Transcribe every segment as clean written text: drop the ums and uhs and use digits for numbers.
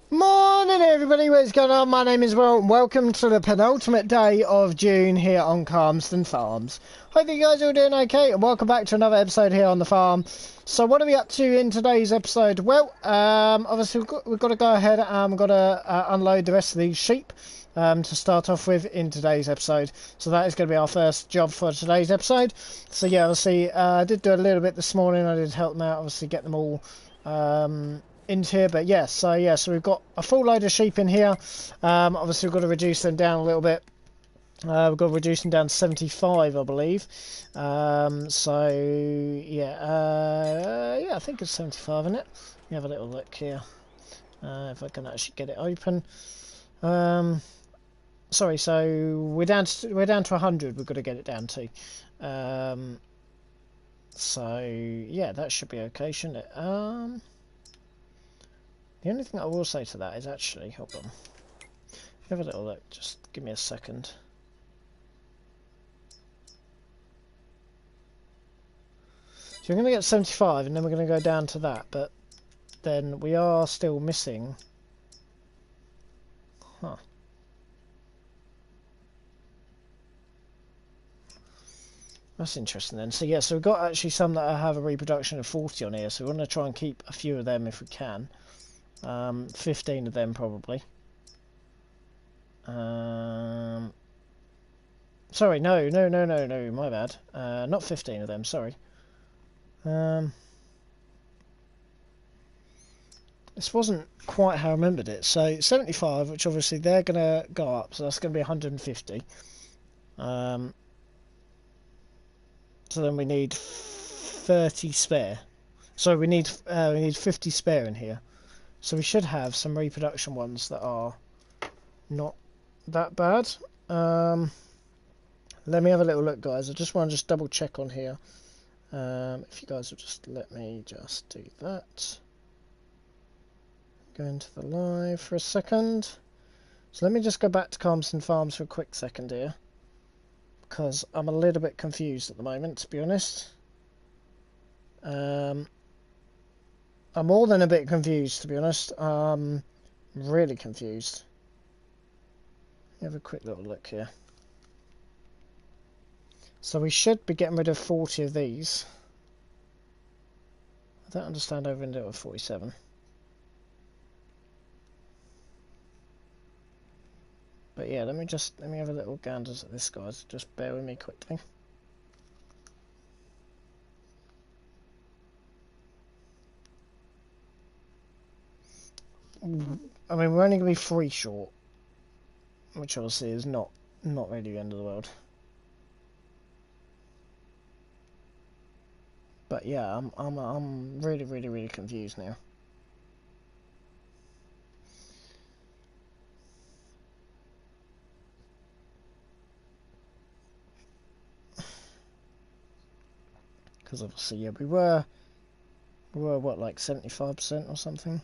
Morning everybody, what's going on? My name is Will and welcome to the penultimate day of June here on Calmsden Farms. Hope you guys are all doing okay and welcome back to another episode here on the farm. So what are we up to in today's episode? Well, obviously we've got to go ahead and we've got to unload the rest of these sheep to start off with in today's episode. So that is going to be our first job for today's episode. So yeah, obviously I did do a little bit this morning. I did help them out, obviously get them all into here, but yes, so we've got a full load of sheep in here. Obviously we've got to reduce them down a little bit. We've got to reduce them down to 75, I believe. So yeah, I think it's 75, isn't it? Let me have a little look here, if I can actually get it open. Sorry, so we're down to 100. We've got to get it down to. So yeah, that should be okay, shouldn't it? The only thing I will say to that is actually, hold on, have a little look, just give me a second. So we're going to get 75 and then we're going to go down to that, but then we are still missing. Huh. That's interesting then. So yeah, so we've got actually some that have a reproduction of 40 on here, so we want to try and keep a few of them if we can. 15 of them probably. Sorry, no, my bad. Not 15 of them, sorry. This wasn't quite how I remembered it. So 75, which obviously they're going to go up, so that's going to be 150. So then we need 30 spare. So we need 50 spare in here. So we should have some reproduction ones that are not that bad. Let me have a little look, guys. I just want to just double check on here. If you guys will just let me just do that. Go into the live for a second. So let me just go back to Calmsden Farms for a quick second here, because I'm a little bit confused at the moment, to be honest. I'm more than a bit confused, to be honest. Really confused. Have a quick little look here. So we should be getting rid of 40 of these. I don't understand over into 47. But yeah, let me have a little ganders at this, guys. Just bear with me quickly. I mean, we're only going to be 3 short, which obviously is not really the end of the world. But yeah, I'm really confused now. Because obviously, yeah, we were what, like 75% or something.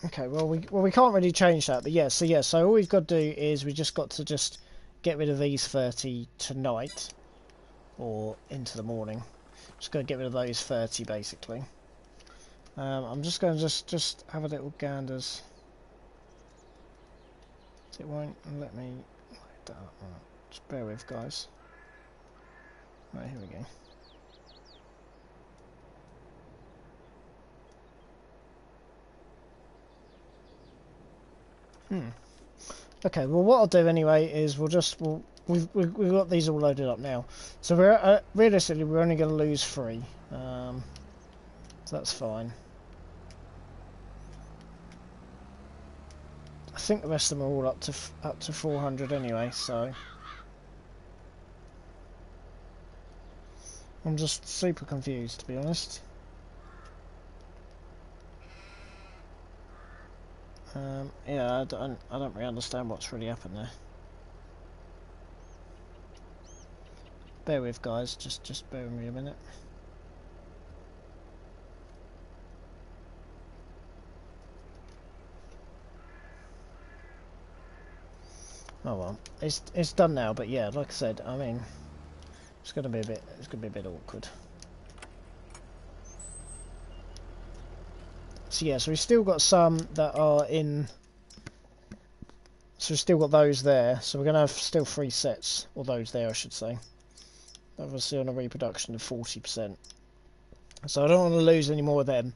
Okay, well we can't really change that, but yeah, so all we've got to do is we just got to just get rid of these 30 tonight, or into the morning. Just got to get rid of those 30 basically. I'm just going to just have a little ganders. It won't let me load that up. Right, just bear with, guys. Right, here we go. Okay, well what I'll do anyway is we've got these all loaded up now. So we're realistically we're only going to lose 3. So that's fine. I think the rest of them are all up to 400 anyway, so I'm just super confused, to be honest. Yeah, I don't really understand what's really happened there. Bear with, guys. Just bear with me a minute. Oh well, it's done now. But yeah, like I said, I mean, it's gonna be a bit awkward. So yeah, so we've still got some that are in. So we've still got those there. So we're gonna have still 3 sets, or those there, I should say. Obviously on a reproduction of 40%. So I don't want to lose any more of them.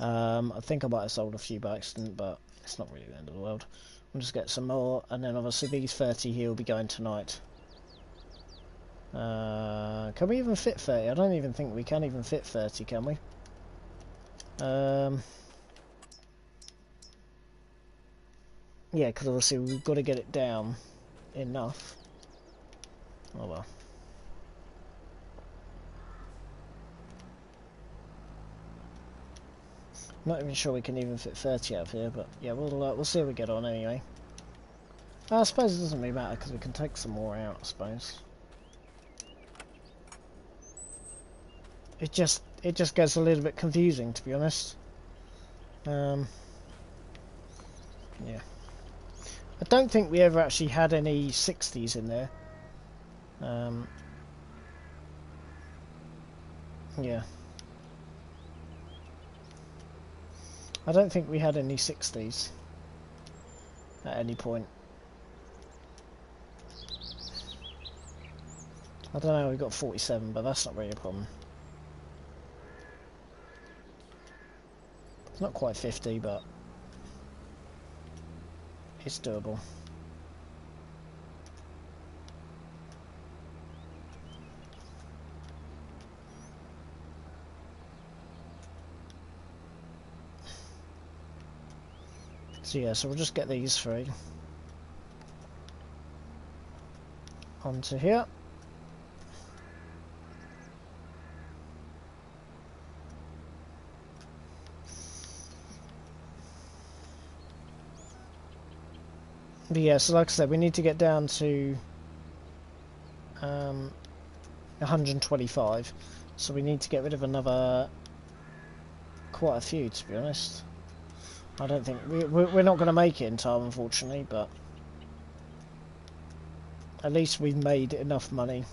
I think I might have sold a few by accident, but it's not really the end of the world. We'll just get some more, and then obviously these 30 here will be going tonight. Can we even fit 30? I don't even think we can even fit 30, can we? Yeah, because obviously we've got to get it down enough. Oh well. Not even sure we can even fit 30 out of here, but yeah, we'll see how we get on anyway. I suppose it doesn't really matter because we can take some more out, I suppose. It just gets a little bit confusing, to be honest. Yeah. I don't think we ever actually had any 60s in there. Yeah. I don't think we had any 60s at any point. I don't know, we got 47, but that's not really a problem. It's not quite 50, but it's doable. So yeah, so we'll just get these 3 onto here. But yeah, so like I said, we need to get down to 125. So we need to get rid of another quite a few, to be honest. I don't think we're not going to make it in time, unfortunately, but at least we've made enough money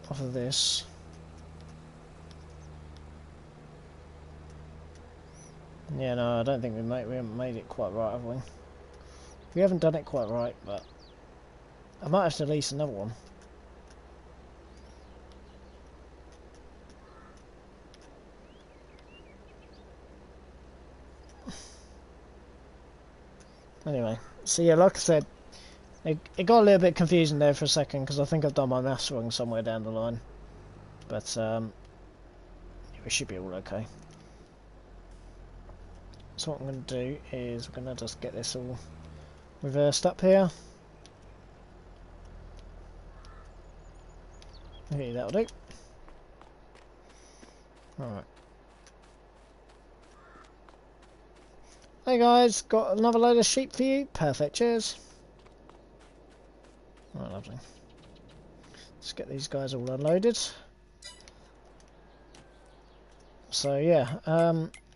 off of this. Yeah, no, I don't think we haven't made it quite right, have we? We haven't done it quite right, but I might have to lease another one. Anyway, so yeah, like I said, it got a little bit confusing there for a second because I think I've done my maths wrong somewhere down the line. But we should be all okay. So what I'm going to do is we're going to just get this all reversed up here. Okay, that'll do. Alright. Hey guys, got another load of sheep for you. Perfect, cheers. Alright, lovely. Let's get these guys all unloaded. So yeah,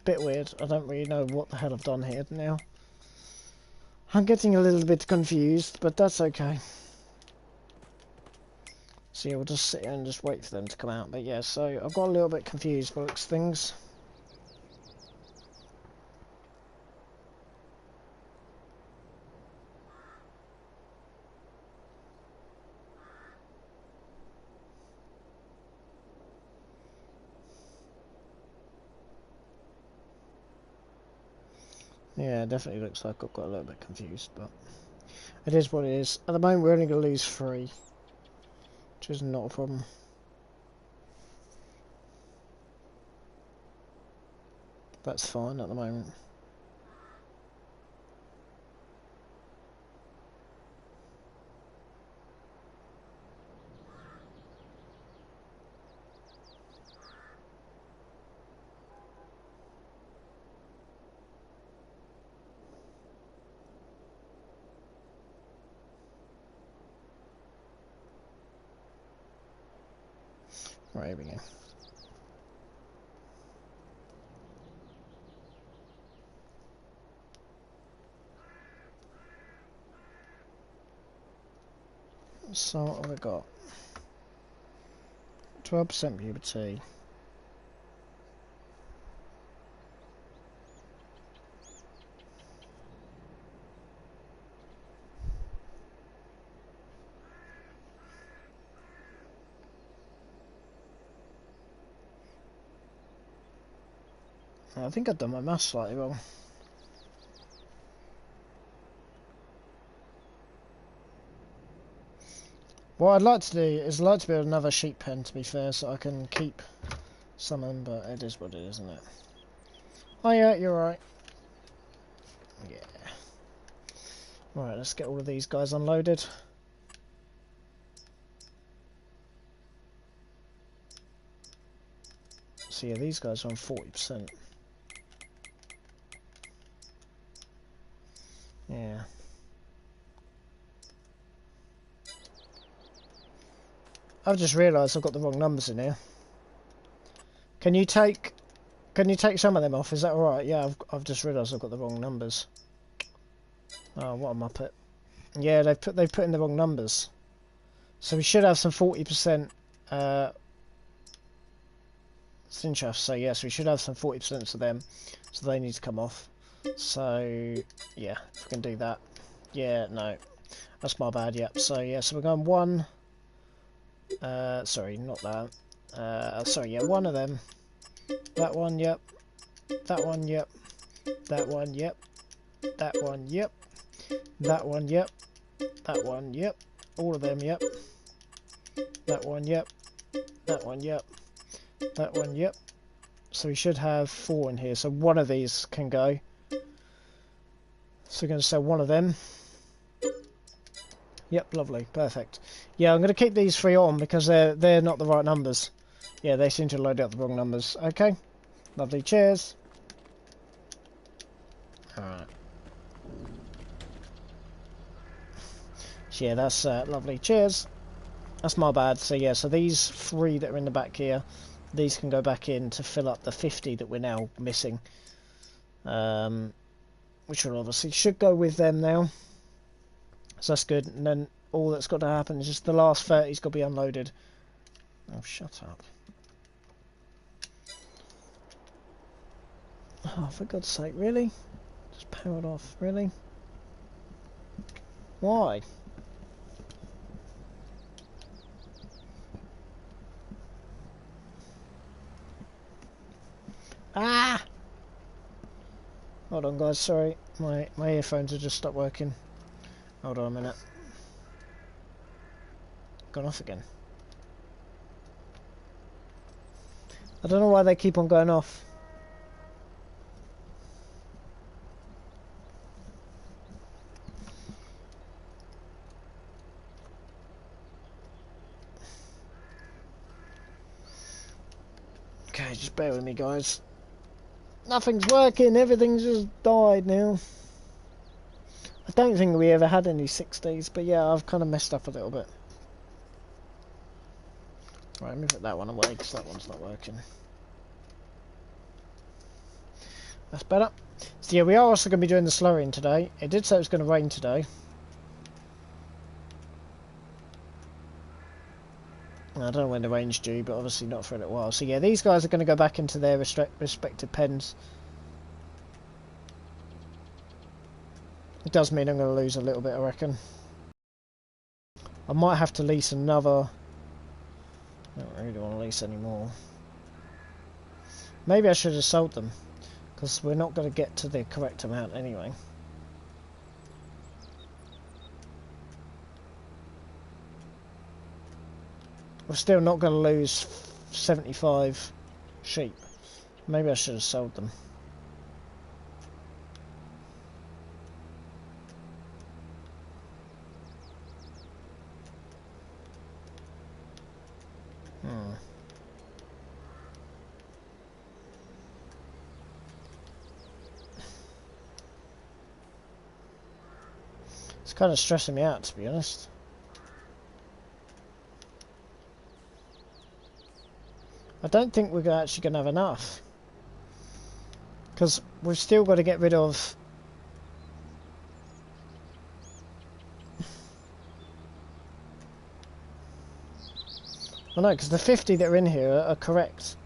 bit weird. I don't really know what the hell I've done here now. I'm getting a little bit confused, but that's okay. So yeah, we'll just sit here and just wait for them to come out. But yeah, so I've got a little bit confused by things. Yeah, it definitely looks like I've got a little bit confused, but it is what it is. At the moment, we're only going to lose 3, which is not a problem. That's fine at the moment. Right, here we go. So what have I got? 12% puberty. I think I've done my maths slightly wrong. What I'd like to do is I'd like to build another sheep pen, to be fair, so I can keep some of them, but it is what it is, isn't it? Oh yeah, you're right. Yeah. Right, let's get all of these guys unloaded. So yeah, these guys are on 40%. Yeah. I've just realised I've got the wrong numbers in here. Can you take some of them off? Is that alright? Yeah, I've just realised I've got the wrong numbers. Oh, what a muppet. Yeah, they've put in the wrong numbers. So we should have some 40% Sinchaf, so yes, we should have some 40% of them. So they need to come off. So yeah, if we can do that. Yeah, no. That's my bad, yep. So yeah, so we're going one. Sorry, not that. Sorry, yeah, one of them. That one, yep. That one, yep. That one, yep. That one, yep. That one, yep. That one, yep. All of them, yep. That one, yep. That one, yep. That one, yep. So we should have 4 in here. So one of these can go. So we're going to sell one of them. Yep, lovely, perfect. Yeah, I'm going to keep these 3 on because they're not the right numbers. Yeah, they seem to load up the wrong numbers. Okay, lovely, cheers. Alright. Yeah, that's lovely, cheers. That's my bad. So yeah, so these 3 that are in the back here, these can go back in to fill up the 50 that we're now missing. Which will obviously should go with them now. So that's good. And then all that's got to happen is just the last 30's got to be unloaded. Oh, shut up. Oh, for God's sake, really? Just powered off, really? Why? Ah! Hold on, guys, sorry. My earphones have just stopped working. Hold on a minute. Gone off again. I don't know why they keep on going off. Okay, just bear with me, guys. Nothing's working, everything's just died now. I don't think we ever had any 60s, but yeah, I've kind of messed up a little bit. Right, let me put that one away, because that one's not working. That's better. So yeah, we are also going to be doing the slurrying today. It did say it was going to rain today. I don't know when the rain's due, but obviously not for a little while. So yeah, these guys are going to go back into their respective pens. It does mean I'm going to lose a little bit, I reckon. I might have to lease another. I don't really want to lease anymore. Maybe I should have sold them, because we're not going to get to the correct amount anyway. We're still not going to lose 75 sheep. Maybe I should have sold them. It's kind of stressing me out, to be honest. I don't think we're actually going to have enough. Because we've still got to get rid of... I know, because the 50 that are in here are correct.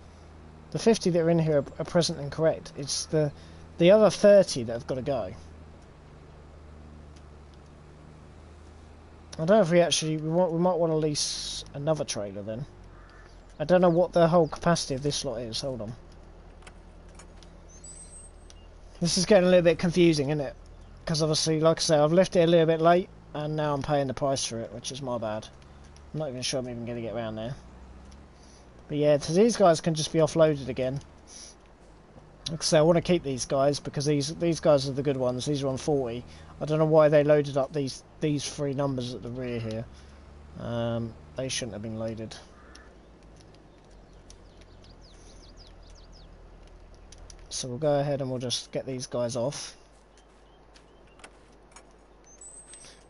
The 50 that are in here are present and correct. It's the other 30 that have got to go. I don't know if we actually... We might want to lease another trailer then. I don't know what the whole capacity of this lot is. Hold on. This is getting a little bit confusing, isn't it? Because obviously, like I say, I've left it a little bit late, and now I'm paying the price for it, which is my bad. I'm not even sure I'm even going to get around there. But yeah, so these guys can just be offloaded again. Like I say, I want to keep these guys because these guys are the good ones. These are on 40. I don't know why they loaded up these three numbers at the rear here. They shouldn't have been loaded. So we'll go ahead and we'll just get these guys off.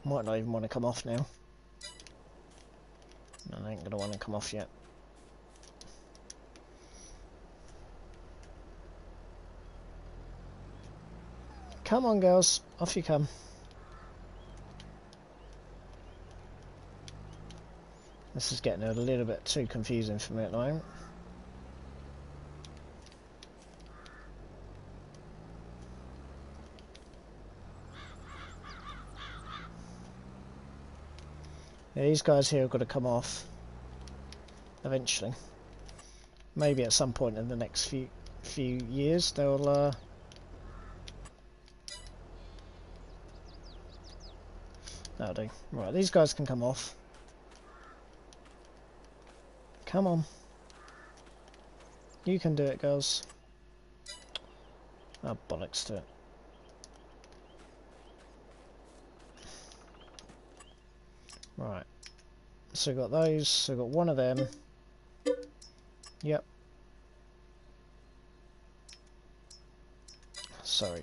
Might not even want to come off now. No, I ain't going to want to come off yet. Come on, girls. Off you come. This is getting a little bit too confusing for me at the moment. Yeah, these guys here have got to come off eventually. Maybe at some point in the next few years they'll that'll do. Right, these guys can come off. Come on. You can do it, girls. Oh, bollocks to it. Right. So we've got those. So we've got one of them. Yep. Sorry.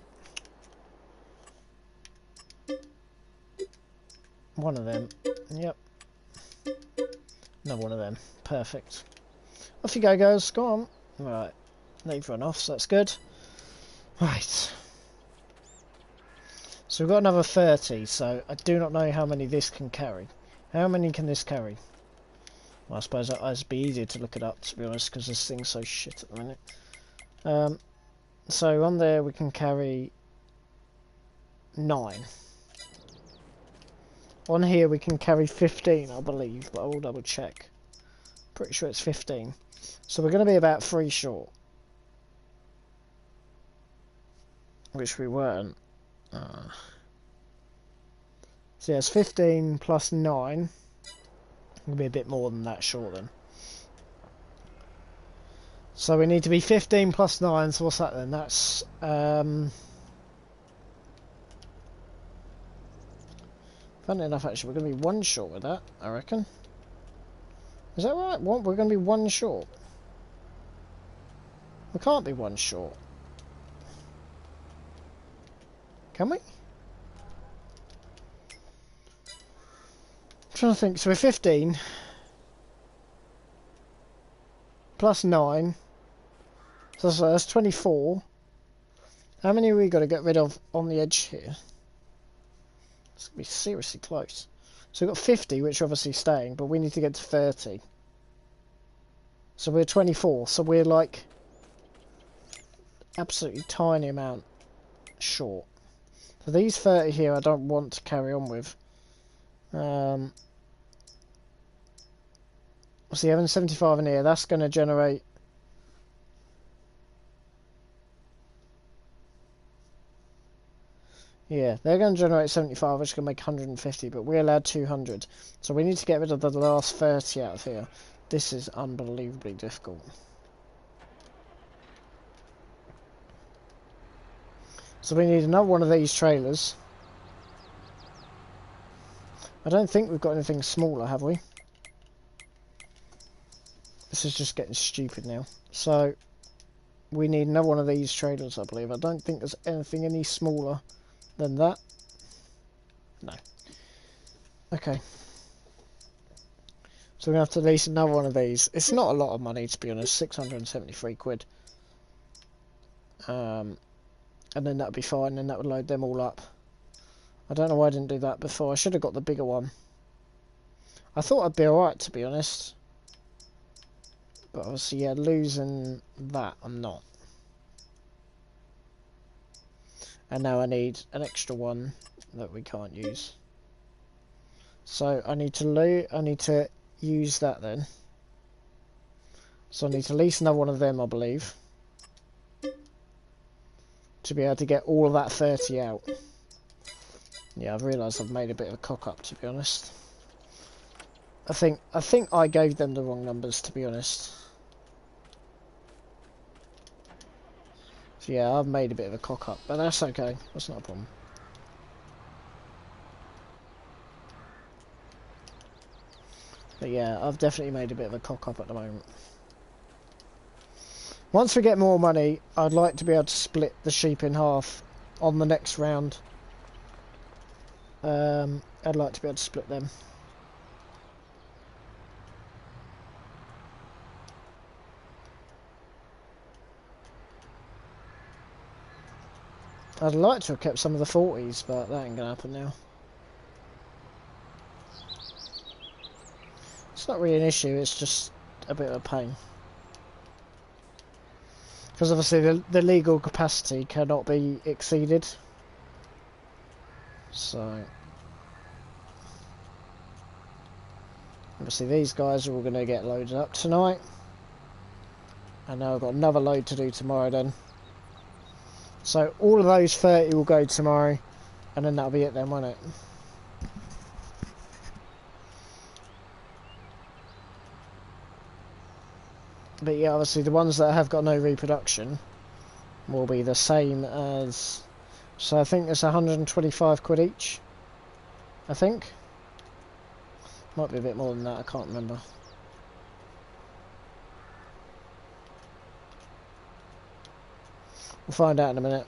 One of them. Yep. Another one of them. Perfect. Off you go, guys. Go on. Right. They've run off, so that's good. Right. So we've got another 30, so I do not know how many this can carry. How many can this carry? Well, I suppose it'd be easier to look it up, to be honest, because this thing's so shit at the minute. So on there we can carry 9. On here we can carry 15, I believe, but I will double check. Pretty sure it's 15. So we're going to be about 3 short. Which we weren't. So yeah, it's 15 plus 9. It'll be a bit more than that short then. So we need to be 15 plus 9, so what's that then? That's funny enough, actually, we're going to be 1 short with that, I reckon. Is that right? What? We're going to be 1 short. We can't be 1 short. Can we? I'm trying to think. So we're 15 plus 9. So that's 24. How many have we got to get rid of on the edge here? It's going to be seriously close. So we've got 50, which are obviously staying, but we need to get to 30. So we're 24. So we're like absolutely tiny amount short. So these 30 here I don't want to carry on with. So having 75 in here, that's going to generate... Yeah, they're going to generate 75, which is going to make 150, but we're allowed 200. So we need to get rid of the last 30 out of here. This is unbelievably difficult. So we need another one of these trailers. I don't think we've got anything smaller, have we? This is just getting stupid now. So we need another one of these trailers, I believe. I don't think there's anything any smaller than that. No. Okay. So we're going to have to lease another one of these. It's not a lot of money, to be honest. 673 quid. And then that would be fine, and that would load them all up. I don't know why I didn't do that before. I should have got the bigger one. I thought I'd be alright, to be honest. But obviously, yeah, losing that, I'm not. And now I need an extra one that we can't use. So I need to use that then. So I need to lease another one of them, I believe, to be able to get all of that 30 out. Yeah, I've realised I've made a bit of a cock up, to be honest. I think I gave them the wrong numbers, to be honest. So yeah, I've made a bit of a cock up, but that's okay. That's not a problem. But yeah, I've definitely made a bit of a cock up at the moment. Once we get more money, I'd like to be able to split the sheep in half on the next round. I'd like to be able to split them. I'd like to have kept some of the 40s, but that ain't gonna happen now. It's not really an issue, it's just a bit of a pain. Because obviously the legal capacity cannot be exceeded. So obviously these guys are all going to get loaded up tonight. And now I've got another load to do tomorrow then. So all of those 30 will go tomorrow. And then that'll be it then, won't it? But yeah, obviously the ones that have got no reproduction will be the same as... So I think it's 125 quid each. I think. Might be a bit more than that, I can't remember. We'll find out in a minute.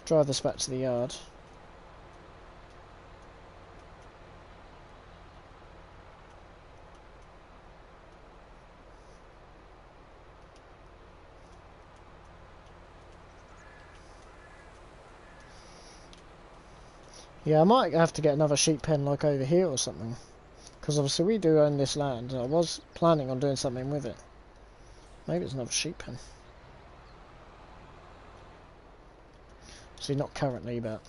Drive this back to the yard. Yeah, I might have to get another sheep pen like over here or something. Because obviously we do own this land. I was planning on doing something with it. Maybe it's another sheep pen. See, not currently, but...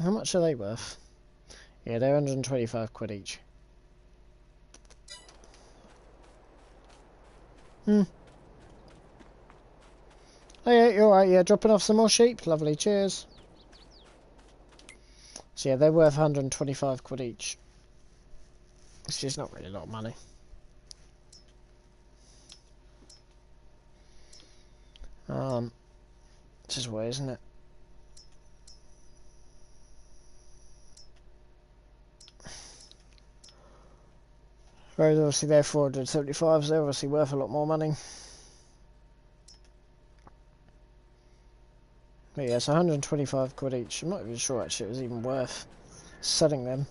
How much are they worth? Yeah, they're 125 quid each. Oh yeah, you're alright, yeah, dropping off some more sheep. Lovely, cheers. So yeah, they're worth 125 quid each. Which is not really a lot of money. This is way, isn't it? Whereas obviously they're 475, so they're obviously worth a lot more money. But yeah, it's 125 quid each. I'm not even sure actually it was even worth selling them.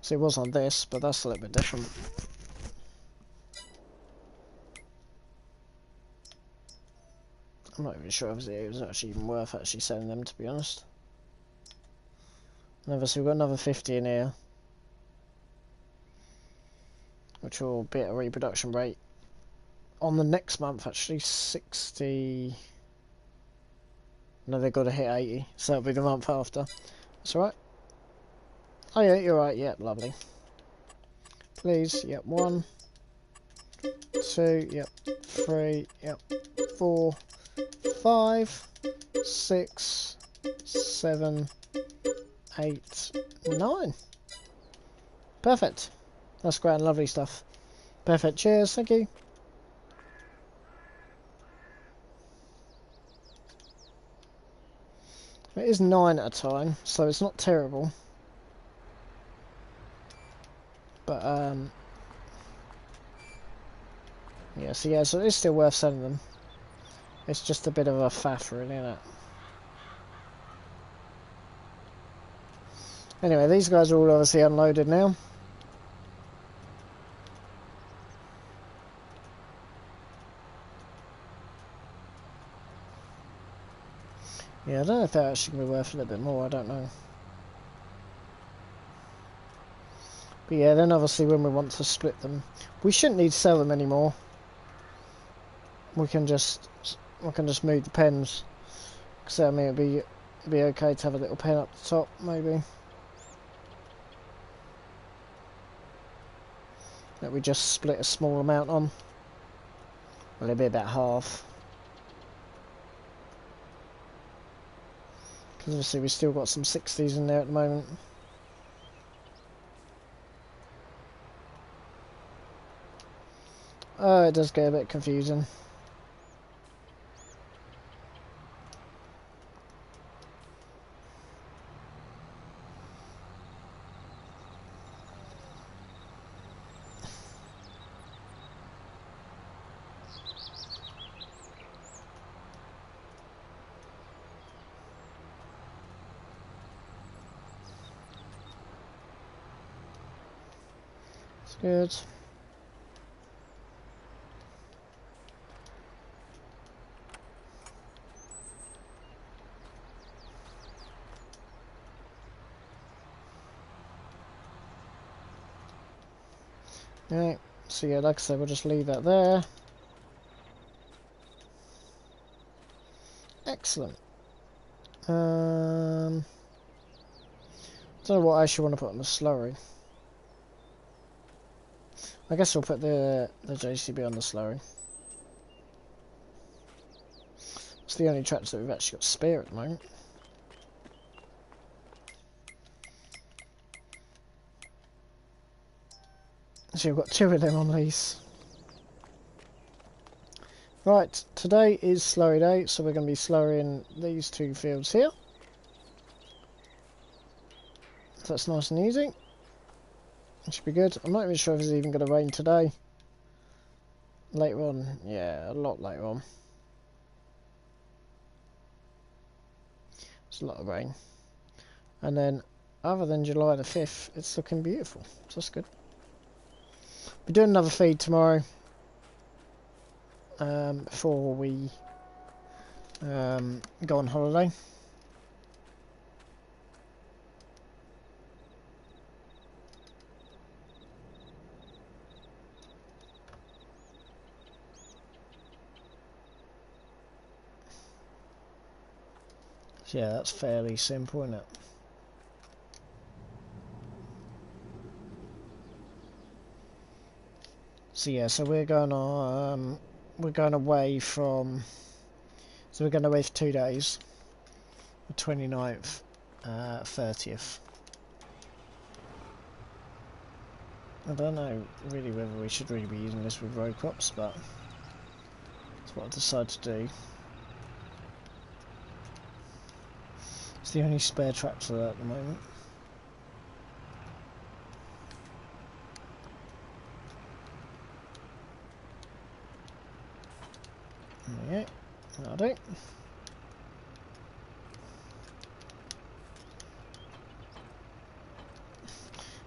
So it was on this, but that's a little bit different. I'm not even sure if it was actually even worth actually selling them, to be honest. And obviously we've got another 50 in here, which will be at a reproduction rate on the next month, actually 60. No, they've got to hit 80, so that'll be the month after. That's alright. Oh yeah, you're right, yep, lovely. Please, yep, 1, 2, yep, 3, yep, 4, 5, 6, 7, 8, 9. Perfect. That's great and lovely stuff. Perfect, cheers, thank you. It is 9 at a time, so it's not terrible. But, yeah, so it's still worth selling them. It's just a bit of a faff, really, isn't it? Anyway, these guys are all obviously unloaded now. Yeah, I don't know if they're actually going to be worth a little bit more, I don't know. But yeah, then obviously when we want to split them, we shouldn't need to sell them anymore. We can just move the pens. Because I mean, it'd be okay to have a little pen up the top, maybe. That we just split a small amount on. Well, it'd be about half. Because obviously we've still got some 60s in there at the moment. Oh, it does get a bit confusing. It's good. Right, so yeah, like I said, we'll just leave that there. Excellent. Don't know what I actually want to put on the slurry. I guess we'll put the JCB on the slurry. It's the only tracks that we've actually got spare at the moment. So we've got 2 of them on lease. Right, today is slurry day, so we're going to be slurrying these 2 fields here. So that's nice and easy. It should be good. I'm not even sure if it's even going to rain today. Later on, yeah, a lot later on. It's a lot of rain. And then, other than July the 5th, it's looking beautiful. So that's good. We're doing another feed tomorrow. Before we go on holiday. So yeah, that's fairly simple, isn't it? So yeah, so we're going away from. So we're going away for 2 days. The 29th, 30th. I don't know really whether we should really be using this with road crops, but that's what I decided to do. It's the only spare tractor at the moment. Yeah, that'll do. In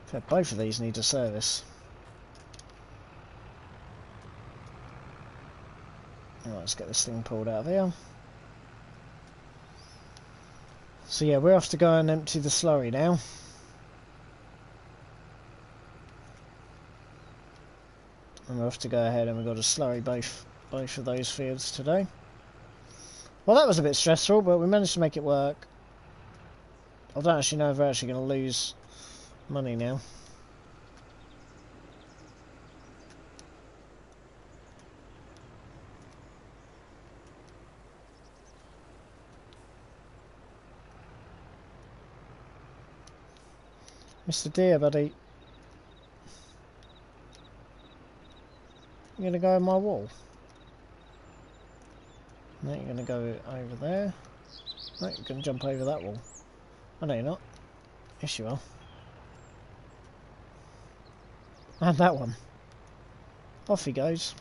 fact, both of these need a service. Right, let's get this thing pulled out of here. So yeah, we're off to go and empty the slurry now. And we're off to go ahead and we've got to slurry both of those fields today. Well, that was a bit stressful, but we managed to make it work. I don't actually know if we're actually going to lose money now. Mr. Deer, buddy. You're going to go in my wall? No, you're going to go over there. No, you're going to jump over that wall. Oh, no, you're not. Yes, you are. And that one. Off he goes.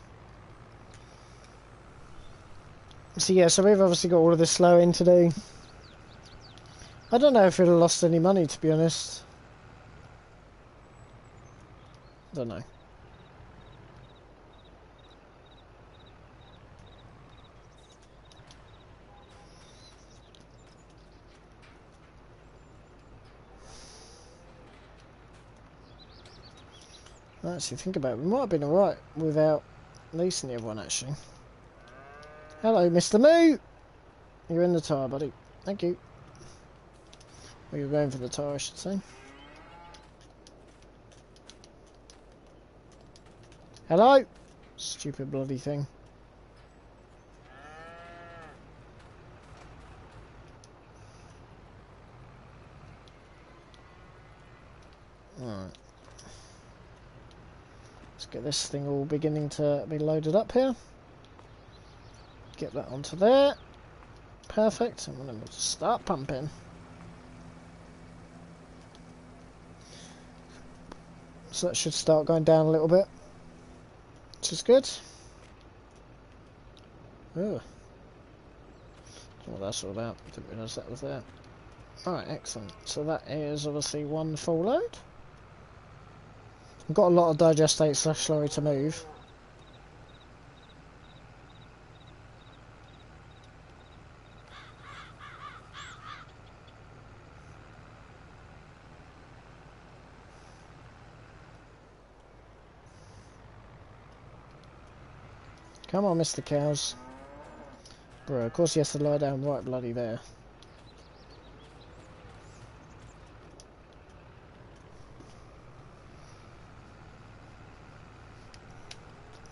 So yeah, so we've obviously got all of this slowing to do. I don't know if we'd have lost any money, to be honest. Don't know. Actually, think about it. We might have been alright without leasing the other one, actually. Hello, Mr. Moo! You're in the tyre, buddy. Thank you. Well, you're going for the tyre, I should say. Hello? Stupid bloody thing. Alright. Let's get this thing all beginning to be loaded up here. Get that onto there. Perfect. And then we'll just start pumping. So that should start going down a little bit, which is good. Oh, don't know what that's all about. Didn't realise that was there. Alright, excellent. So that is obviously one full load. I've got a lot of digestate / slurry to move. Come on, Mr. Cows. Bro, of course he has to lie down right bloody there.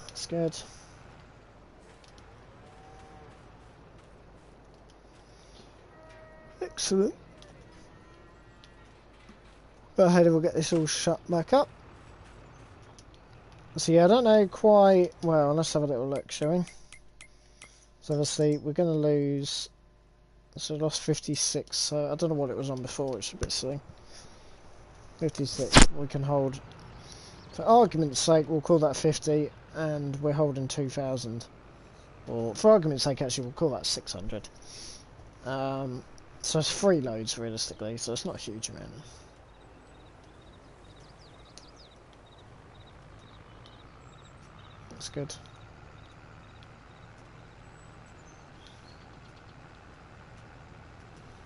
That's good. Excellent. Go ahead and we'll get this all shut back up. So yeah, I don't know quite... Well, let's have a little look, shall we? So obviously we're going to lose... So we lost 56, so I don't know what it was on before, it's a bit silly. 56, we can hold... For argument's sake, we'll call that 50, and we're holding 2,000. Or, for argument's sake, actually, we'll call that 600. So it's 3 loads, realistically, so it's not a huge amount. That's good.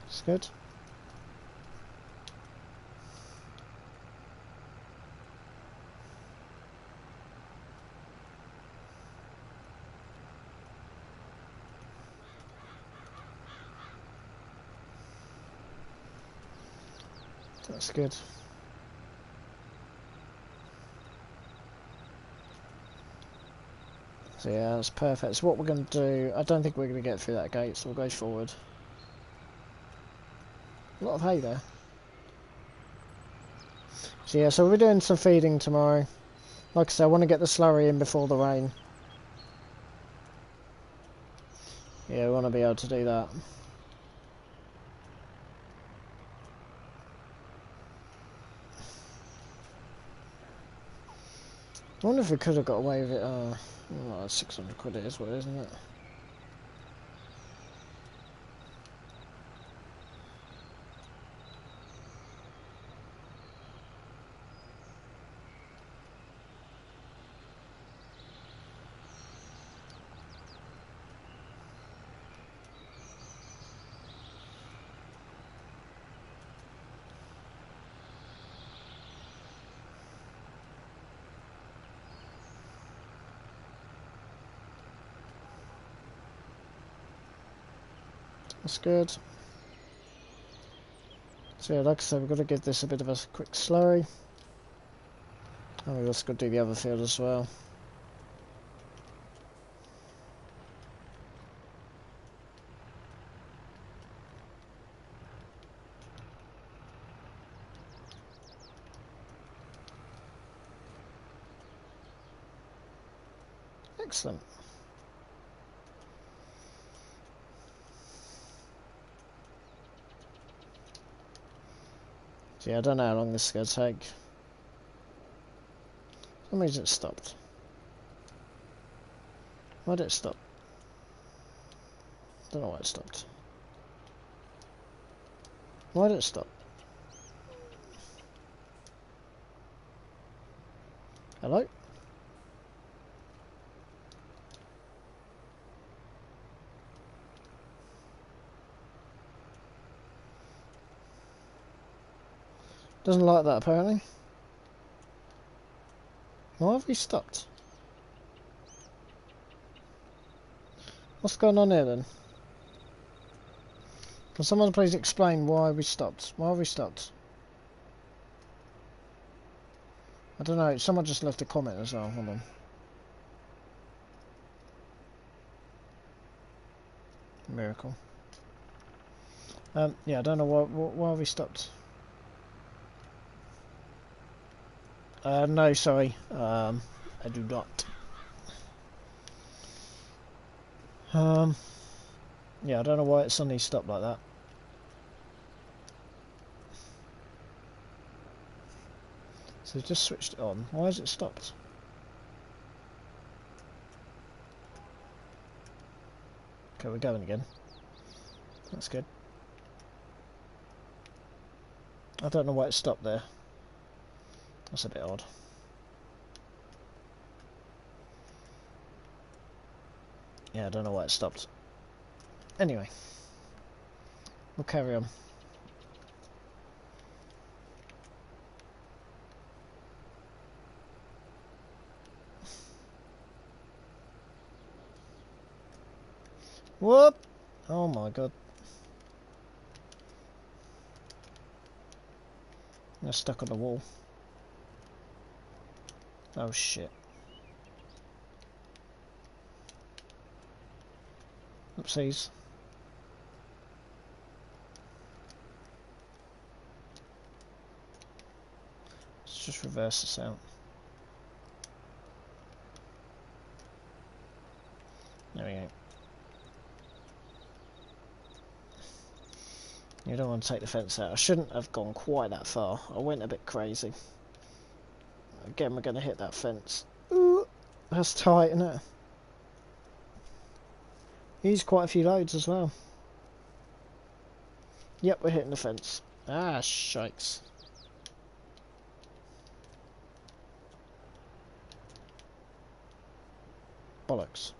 That's good. That's good. So yeah, that's perfect. So what we're going to do, I don't think we're going to get through that gate, so we'll go forward. A lot of hay there. So yeah, so we're doing some feeding tomorrow. Like I said, I want to get the slurry in before the rain. Yeah, we want to be able to do that. I wonder if we could have got away with it. Well, 600 quid it is what it is, isn't it? That's good. So yeah, like I said, we've got to give this a bit of a quick slurry. And we've also got to do the other field as well. Excellent. So yeah, I don't know how long this is going to take. For some reason it stopped. Why did it stop? Don't know why it stopped. Why did it stop? Hello? Doesn't like that apparently. Why have we stopped? What's going on here then? Can someone please explain why we stopped? Why have we stopped? I don't know, someone just left a comment as well, hold on. Miracle. Yeah, I don't know why we stopped. No, sorry. I do not. Yeah, I don't know why it suddenly stopped like that. So just switched it on. Why has it stopped? Okay, we're going again. That's good. I don't know why it stopped there. That's a bit odd. Yeah, I don't know why it stopped. Anyway, we'll carry on. Whoop! Oh my god. I'm stuck on the wall. Oh shit. Oopsies. Let's just reverse this out. There we go. You don't want to take the fence out. I shouldn't have gone quite that far. I went a bit crazy. Again, we're going to hit that fence. Ooh, that's tight, isn't it? He's quite a few loads as well. Yep, we're hitting the fence. Ah, shikes. Bollocks.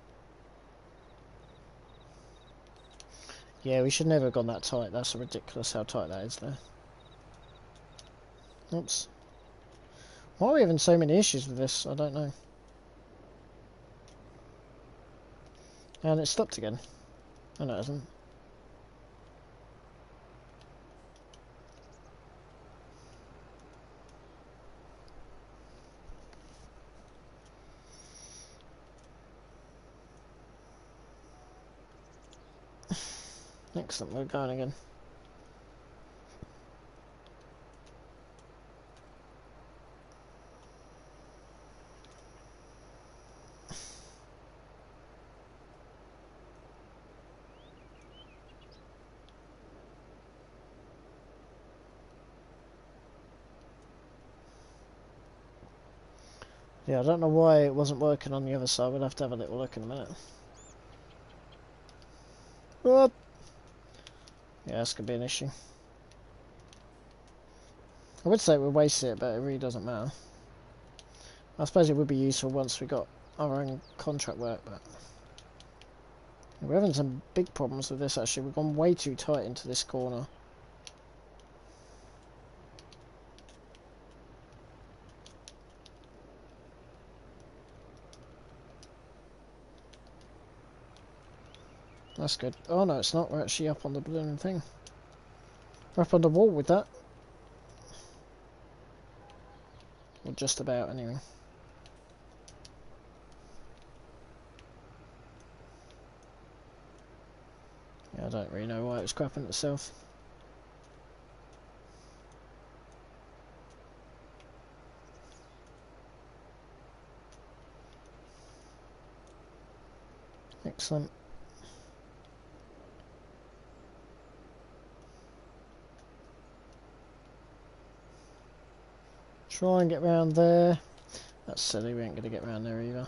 Yeah, we should never have gone that tight. That's ridiculous how tight that is there. Oops. Why are we having so many issues with this? I don't know. And it stopped again. Oh no, it hasn't. Excellent, we're going again. Yeah, I don't know why it wasn't working on the other side. We'll have to have a little look in a minute. Whoop! Yeah, that's going to be an issue. I would say we'll waste it, but it really doesn't matter. I suppose it would be useful once we got our own contract work, but we're having some big problems with this actually. We've gone way too tight into this corner. That's good. Oh no, it's not. We're actually up on the balloon thing. We're up on the wall with that. Or just about, anyway. Yeah, I don't really know why it was crapping itself. Excellent. Try and get round there. That's silly, we ain't going to get round there either.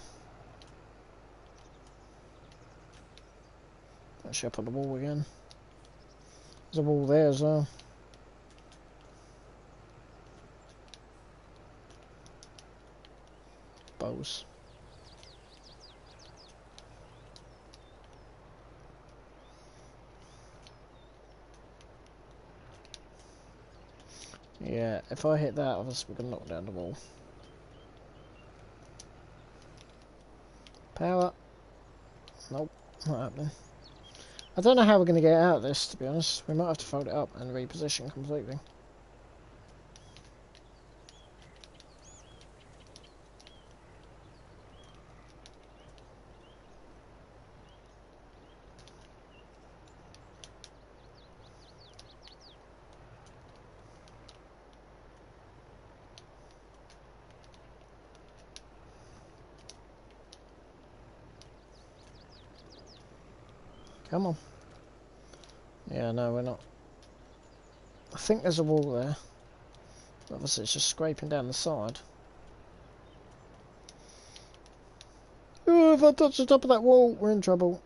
Actually, up on the wall again. There's a wall there as well. Bows. Yeah, if I hit that, obviously we're going to knock down the wall. Power. Nope, not happening. I don't know how we're going to get out of this, to be honest. We might have to fold it up and reposition completely. Come on. Yeah, no, we're not. I think there's a wall there. Obviously, it's just scraping down the side. Oh, if I touch the top of that wall, we're in trouble.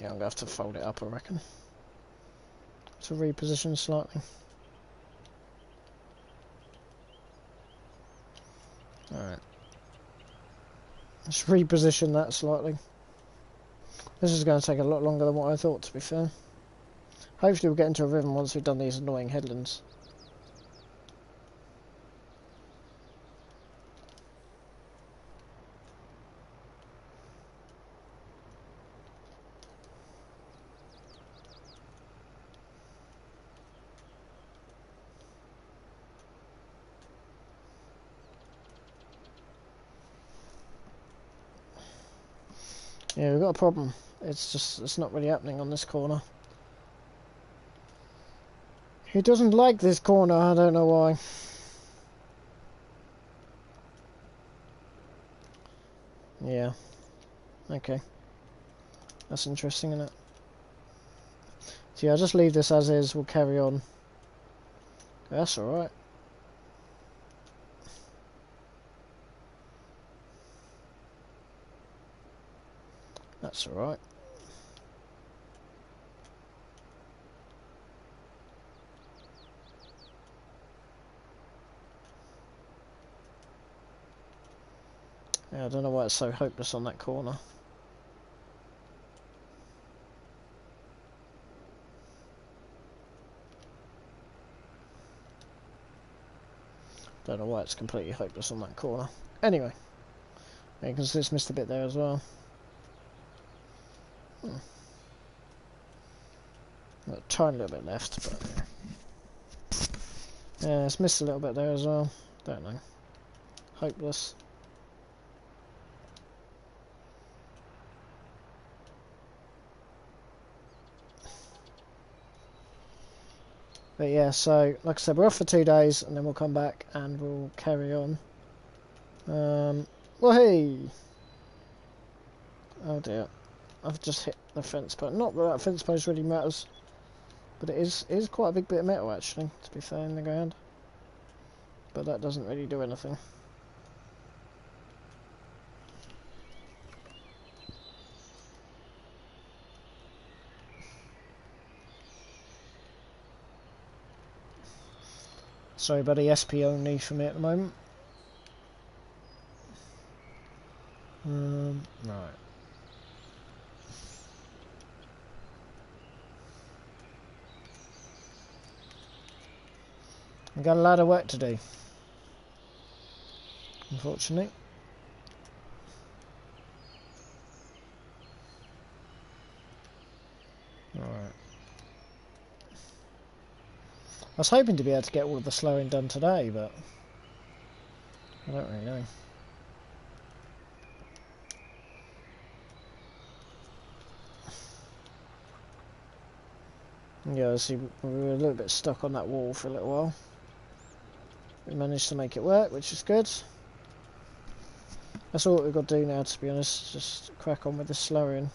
Yeah, I'm going to have to fold it up, I reckon. To reposition slightly. Alright. Let's reposition that slightly. This is going to take a lot longer than what I thought, to be fair. Hopefully we'll get into a rhythm once we've done these annoying headlands. Yeah, we've got a problem. It's not really happening on this corner. He doesn't like this corner, I don't know why. Yeah. Okay. That's interesting, isn't it? So yeah, I'll just leave this as is, we'll carry on. That's alright. That's alright. Yeah, I don't know why it's so hopeless on that corner. Don't know why it's completely hopeless on that corner. Anyway. Yeah, you can see it's missed a bit there as well. A tiny little bit left, but yeah, it's missed a little bit there as well. Don't know. Hopeless. But yeah, so like I said, we're off for 2 days, and then we'll come back and we'll carry on. Well, hey. Oh dear, I've just hit the fence post. Not that that fence post really matters, but it is quite a big bit of metal actually, to be fair, in the ground. But that doesn't really do anything. Sorry buddy, SP only for me at the moment. Right. I've got a lot of work to do, unfortunately. Alright. I was hoping to be able to get all of the slowing done today, but I don't really know. Yeah, see, we were a little bit stuck on that wall for a little while. We managed to make it work, which is good. That's all we've got to do now, to be honest. Just crack on with the slowing.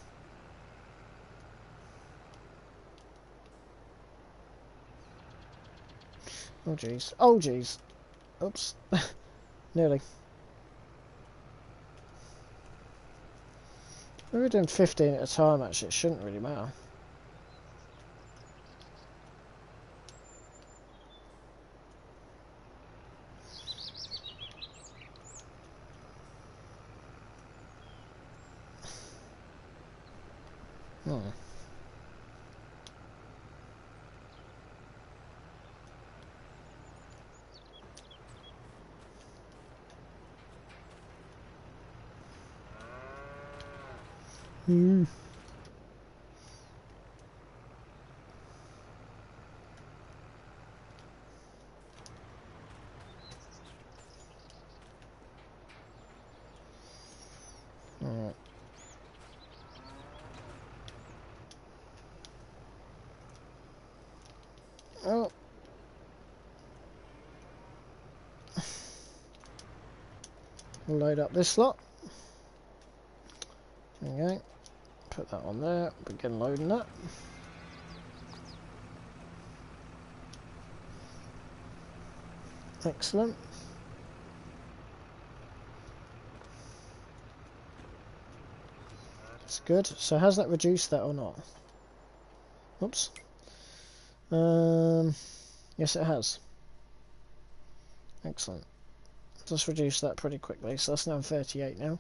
Oh jeez. Oh jeez. Oops. Nearly. We were doing 15 at a time, actually. It shouldn't really matter. Hmm. Hmm. Alright. Oh. Load up this lot. There you go. Put that on there. Begin loading that. Excellent. That's good. So has that reduced that or not? Oops. Yes, it has. Excellent. Just reduced that pretty quickly. So that's now 38 now.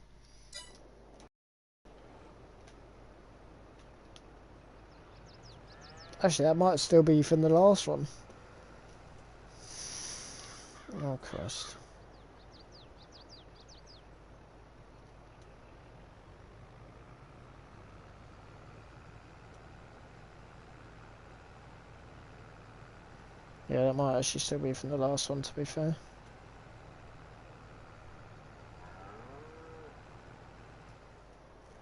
Actually, that might still be from the last one. Oh, Christ. Yeah, that might actually still be from the last one, to be fair.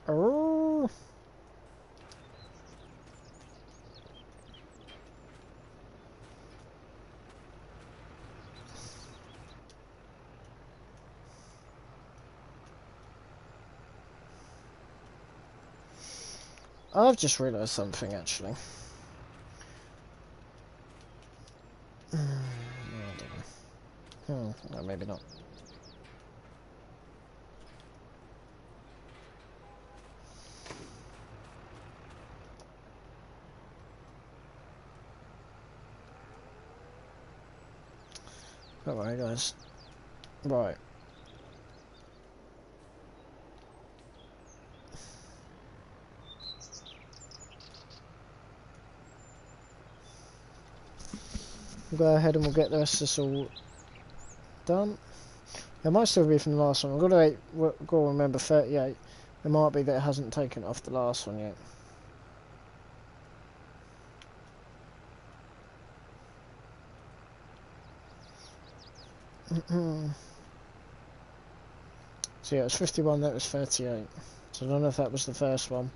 Oh. I've just realised something, actually. I don't know. No, maybe not. Don't worry, guys. Right. We'll go ahead and we'll get the rest of this all done. It might still be from the last one. I've got to remember 38. It might be that it hasn't taken off the last one yet. So yeah, it was 51, that was 38. So I don't know if that was the first one.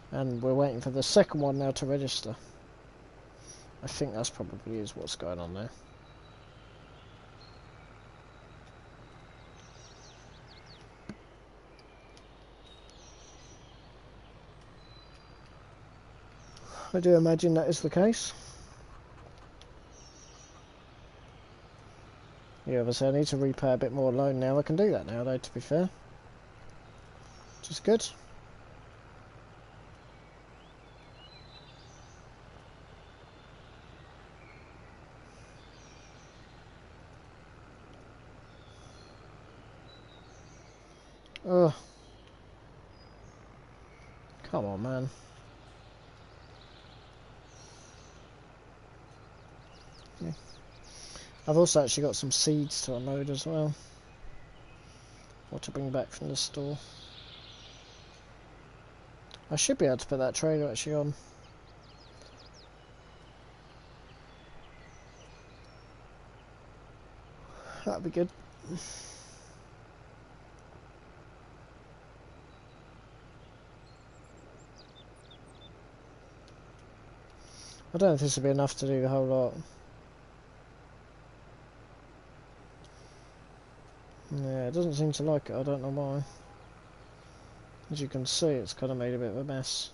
And we're waiting for the second one now to register. I think that's probably is what's going on there. I do imagine that is the case. Yeah, obviously I need to repay a bit more loan now. I can do that now though, to be fair. Which is good. Ugh. Come on, man. Yeah. I've also actually got some seeds to unload as well. Or to bring back from the store. I should be able to put that trailer actually on. That'd be good. I don't know if this will be enough to do the whole lot. Yeah, it doesn't seem to like it, I don't know why. As you can see, it's kind of made a bit of a mess.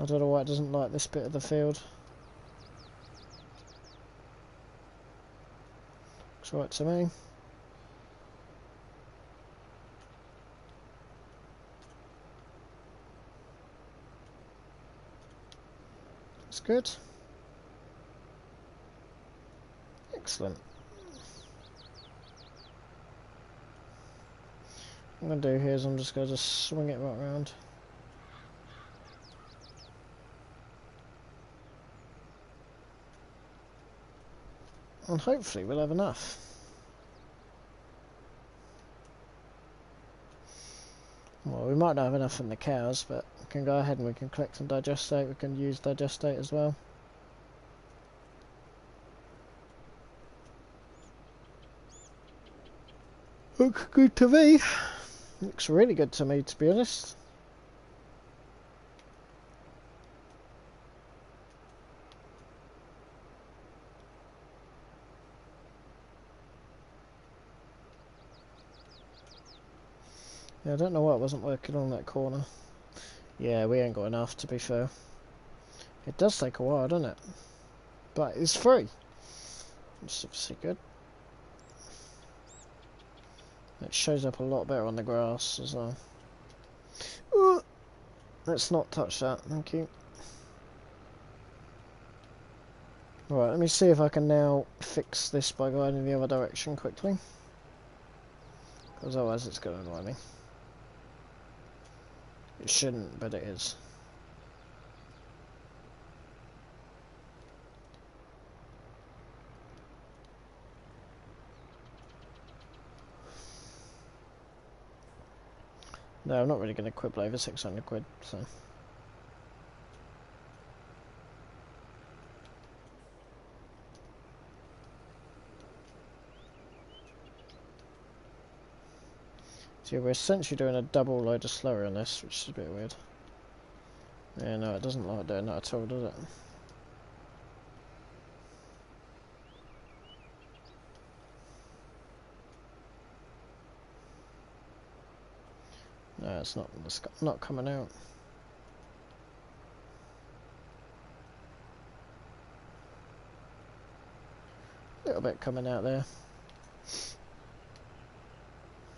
I don't know why it doesn't like this bit of the field. Looks right to me. That's good. Excellent. What I'm going to do here is I'm just going to swing it right around. And hopefully we'll have enough. Well, we might not have enough in the cows, but we can go ahead and we can collect some digestate. We can use digestate as well. Looks good to me. Looks really good to me, to be honest. Yeah, I don't know why it wasn't working on that corner. Yeah, we ain't got enough, to be fair. It does take a while, doesn't it? But it's free. It's obviously good. It shows up a lot better on the grass as well. Ooh, let's not touch that, thank you. Right, let me see if I can now fix this by going in the other direction quickly. Because otherwise it's going to annoy me. It shouldn't, but it is. No, I'm not really going to quibble over 600 quid, so... So we're essentially doing a double load of slurry on this, which is a bit weird. Yeah, no, it doesn't like doing that at all, does it? No, it's not coming out. A little bit coming out there.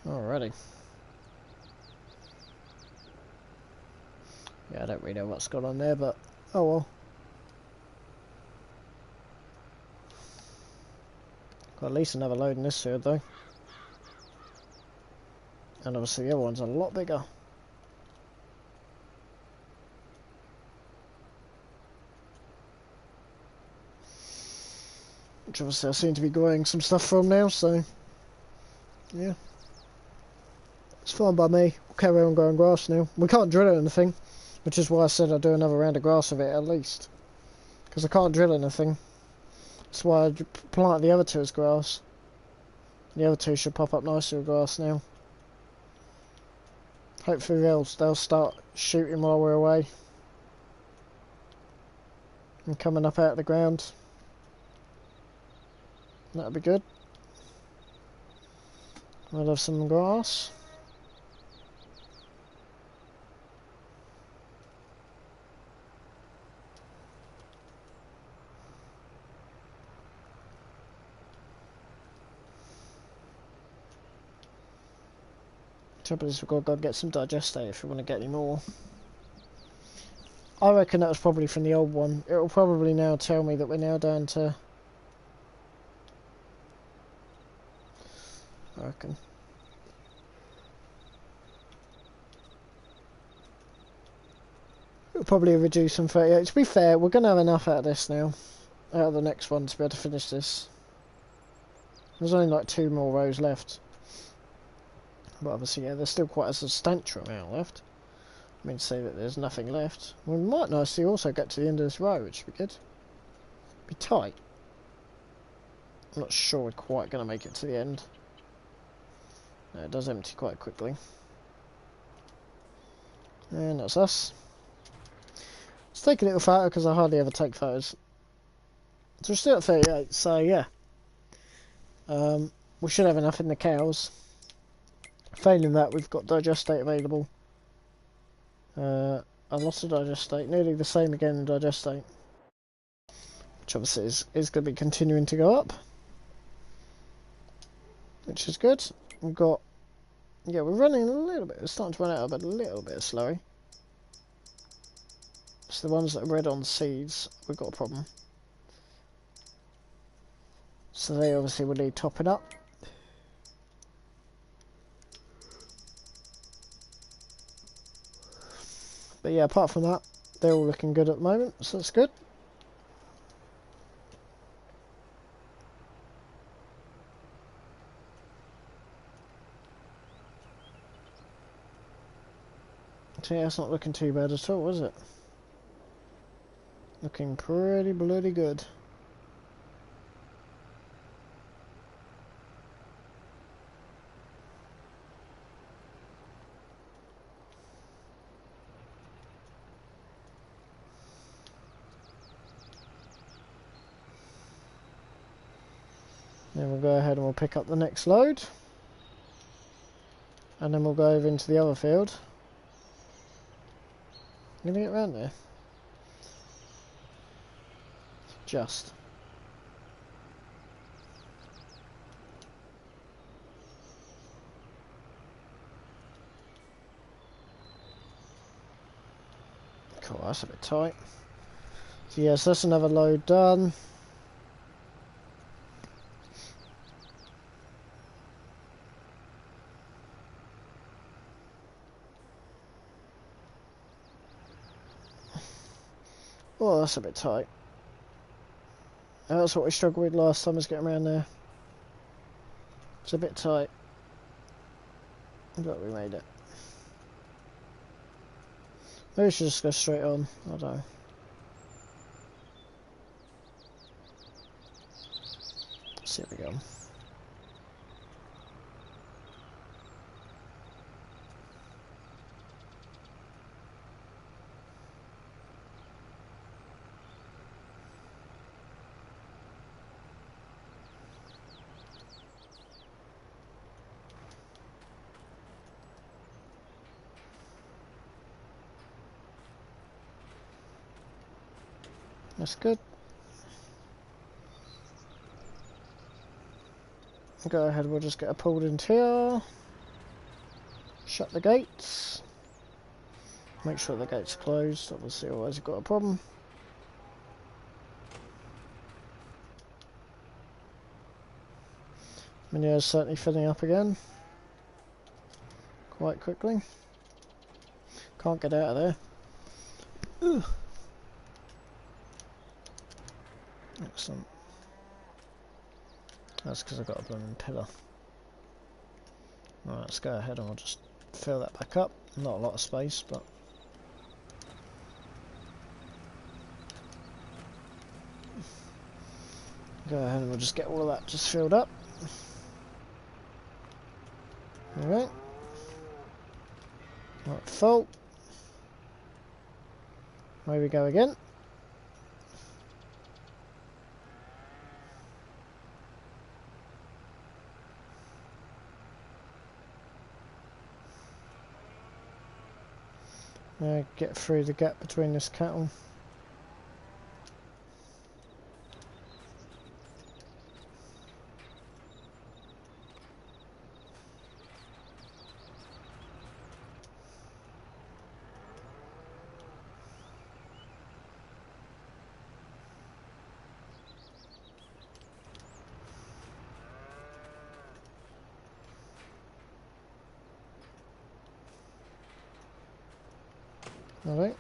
Alrighty. Yeah, I don't really know what's going on there, but oh well. Got at least another load in this field though. And obviously the other one's a lot bigger. Which obviously I seem to be growing some stuff from now, so yeah. It's fine by me. We'll carry on growing grass now. We can't drill it anything, which is why I said I'd do another round of grass with it at least. Because I can't drill anything. That's why I plant the other two as grass. The other two should pop up nicely with grass now. Hopefully they'll start shooting while we're away. And coming up out of the ground. That'll be good. I'll have some grass. Trouble is we've got to go get some digestate if we want to get any more. I reckon that was probably from the old one. It will probably now tell me that we're now down to... I reckon. It'll probably reduce from 38. To be fair, we're going to have enough out of this now. Out of the next one to be able to finish this. There's only like 2 more rows left. But obviously, yeah, there's still quite a substantial amount left. I mean, to say that there's nothing left. We might nicely also get to the end of this row, which would be good. Be tight. I'm not sure we're quite going to make it to the end. No, it does empty quite quickly. And that's us. Let's take a little photo because I hardly ever take photos. So we're still at 38, so yeah. We should have enough in the cows. Failing that, we've got digestate available. A lot of digestate, nearly the same again in digestate. Which obviously is going to be continuing to go up. Which is good. We've got... Yeah, we're running a little bit. We're starting to run out of a little bit of slurry. It's the ones that are red on seeds, we've got a problem. So they obviously will need topping up. But yeah, apart from that, they're all looking good at the moment, so that's good. So yeah, it's not looking too bad at all, is it? Looking pretty bloody good. Then we'll go ahead and we'll pick up the next load. And then we'll go over into the other field. I'm gonna get around there. Just. Cool, that's a bit tight. So yes, that's another load done. Oh, that's a bit tight. That's what we struggled with last time, is getting around there. It's a bit tight. But we made it. Maybe we should just go straight on. I don't know. See if we go. That's good. Go ahead, we'll just get a pulled into here. Shut the gates. Make sure the gates are closed, obviously otherwise you've got a problem. Manure is certainly filling up again. Quite quickly. Can't get out of there. Ugh. Excellent. That's because I've got a blooming pillar. Right, let's go ahead and we'll just fill that back up. Not a lot of space, but... Go ahead and we'll just get all of that just filled up. Alright. Right, full. Away we go again. Get through the gap between this cattle. Alright.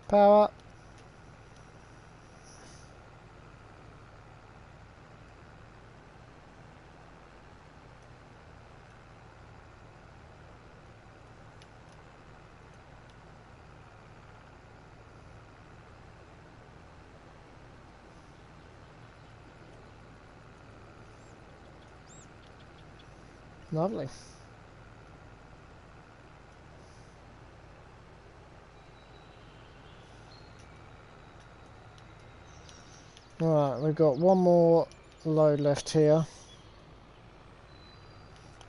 Power. Lovely. Right, we've got one more load left here.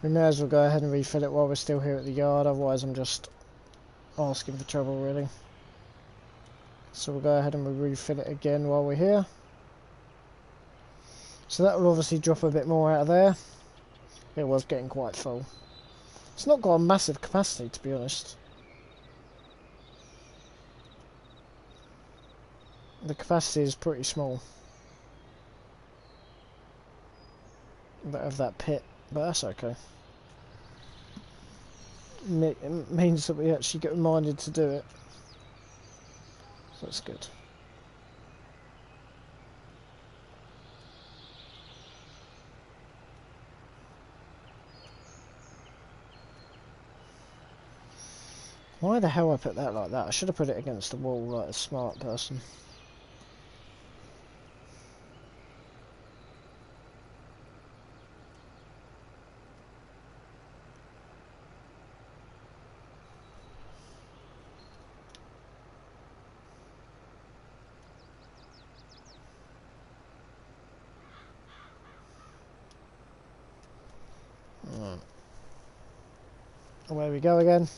We may as well go ahead and refill it while we're still here at the yard, otherwise I'm just asking for trouble really. So we'll go ahead and we'll refill it again while we're here. So that will obviously drop a bit more out of there. It was getting quite full. It's not got a massive capacity, to be honest. The capacity is pretty small. Of that pit, but that's okay. It means that we actually get reminded to do it. So that's good. Why the hell I put that like that? I should have put it against the wall like a smart person. Right. Away we go again.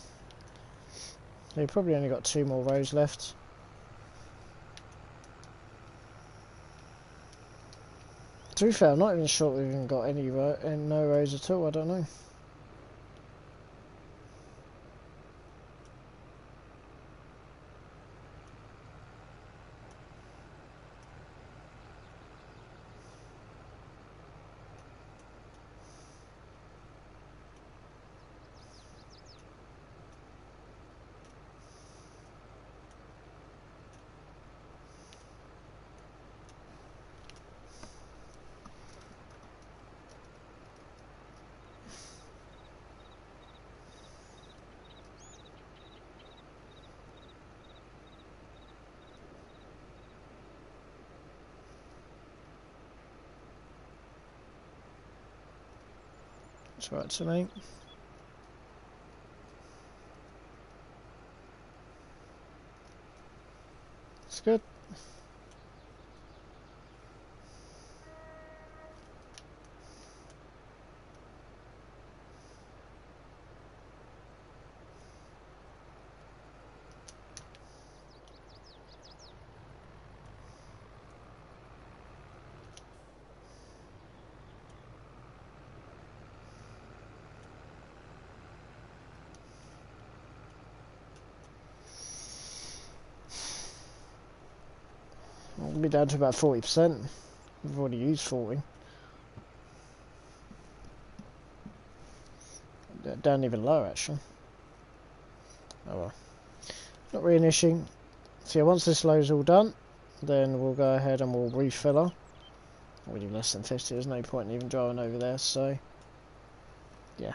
We've probably only got 2 more rows left. To be fair, I'm not even sure we've even got any no rows at all, I don't know. It's right to me. It's good. We'll be down to about 40%. We've already used 40. Down even lower actually. Oh well. Not really an issue. So yeah, once this load's all done, then we'll go ahead and we'll refill her. We'll do less than 50, there's no point in even driving over there, so yeah.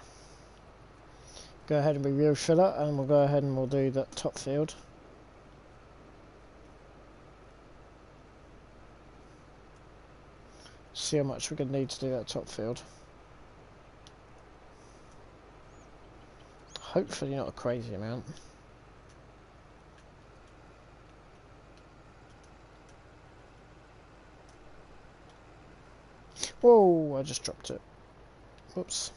Go ahead and we refill her and we'll go ahead and we'll do that top field. See how much we're going to need to do that top field. Hopefully not a crazy amount. Whoa, I just dropped it. Whoops.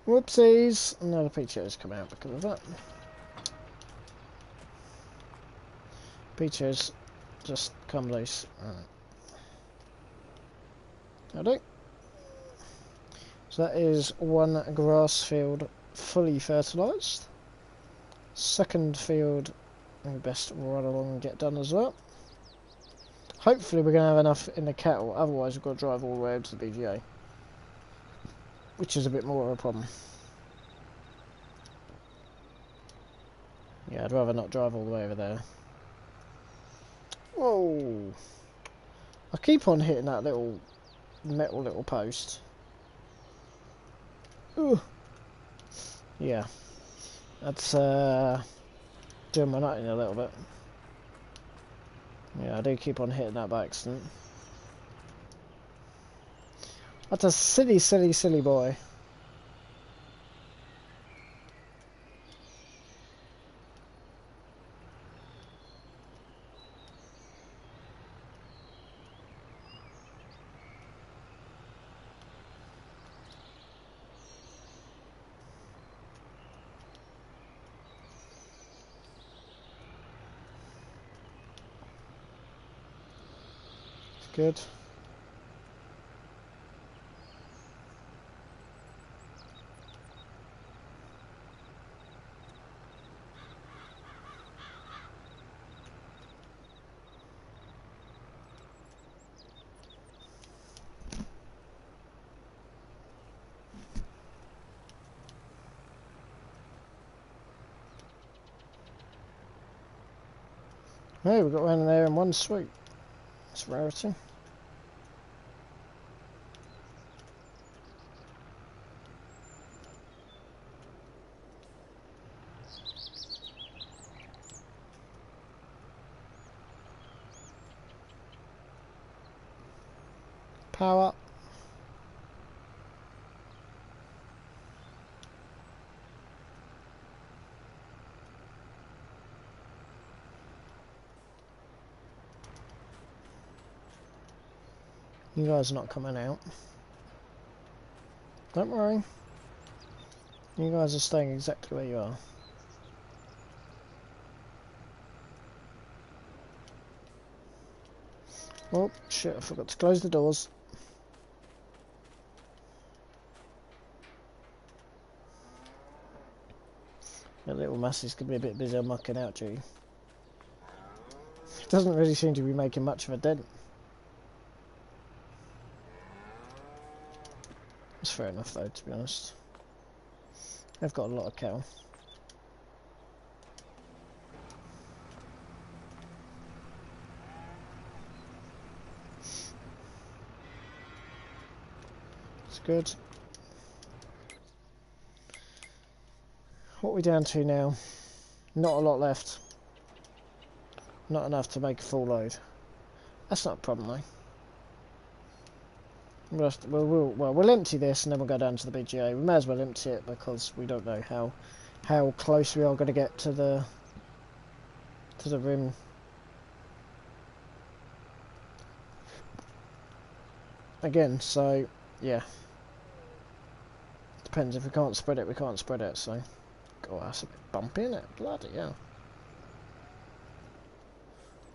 Whoopsies. Now the PTO's come out because of that. PTO's just come loose. I do. So that is one grass field fully fertilised. Second field we best run along and get done as well. Hopefully we're going to have enough in the cattle, otherwise we've got to drive all the way over to the BGA. Which is a bit more of a problem. Yeah, I'd rather not drive all the way over there. Whoa! I keep on hitting that little metal little post. Ooh. Yeah. That's doing my nutting a little bit. Yeah, I do keep on hitting that by accident. That's a silly, silly, silly boy. Good. Hey, we got one in there in one swoop. That's a rarity. Power up. You guys are not coming out. Don't worry. You guys are staying exactly where you are. Oh, shit, I forgot to close the doors. The little Massey's going to be a bit busy on mucking out duty. Doesn't really seem to be making much of a dent. It's fair enough though, to be honest. They've got a lot of cattle. It's good. What are we down to now? Not a lot left. Not enough to make a full load. That's not a problem though. We'll empty this and then we'll go down to the BGA. We may as well empty it because we don't know how close we are going to get to the rim. Again, so yeah. Depends, if we can't spread it, we can't spread it, so. God, that's a bit bumpy, isn't it? Bloody hell.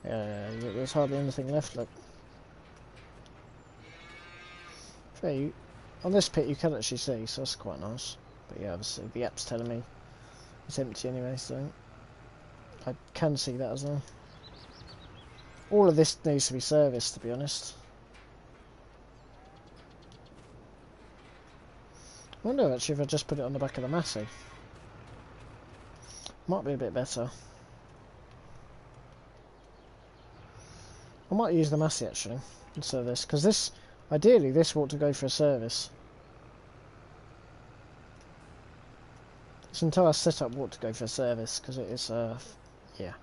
Yeah, there's hardly anything left, look. Fair, on this pit you can actually see, so that's quite nice. But yeah, obviously the app's telling me it's empty anyway, so I can see that as well. All of this needs to be serviced, to be honest. I wonder actually if I just put it on the back of the Massey. Might be a bit better. I might use the Massey actually instead of this, because this, ideally this ought to go for a service. This entire setup ought to go for a service, because it is, yeah.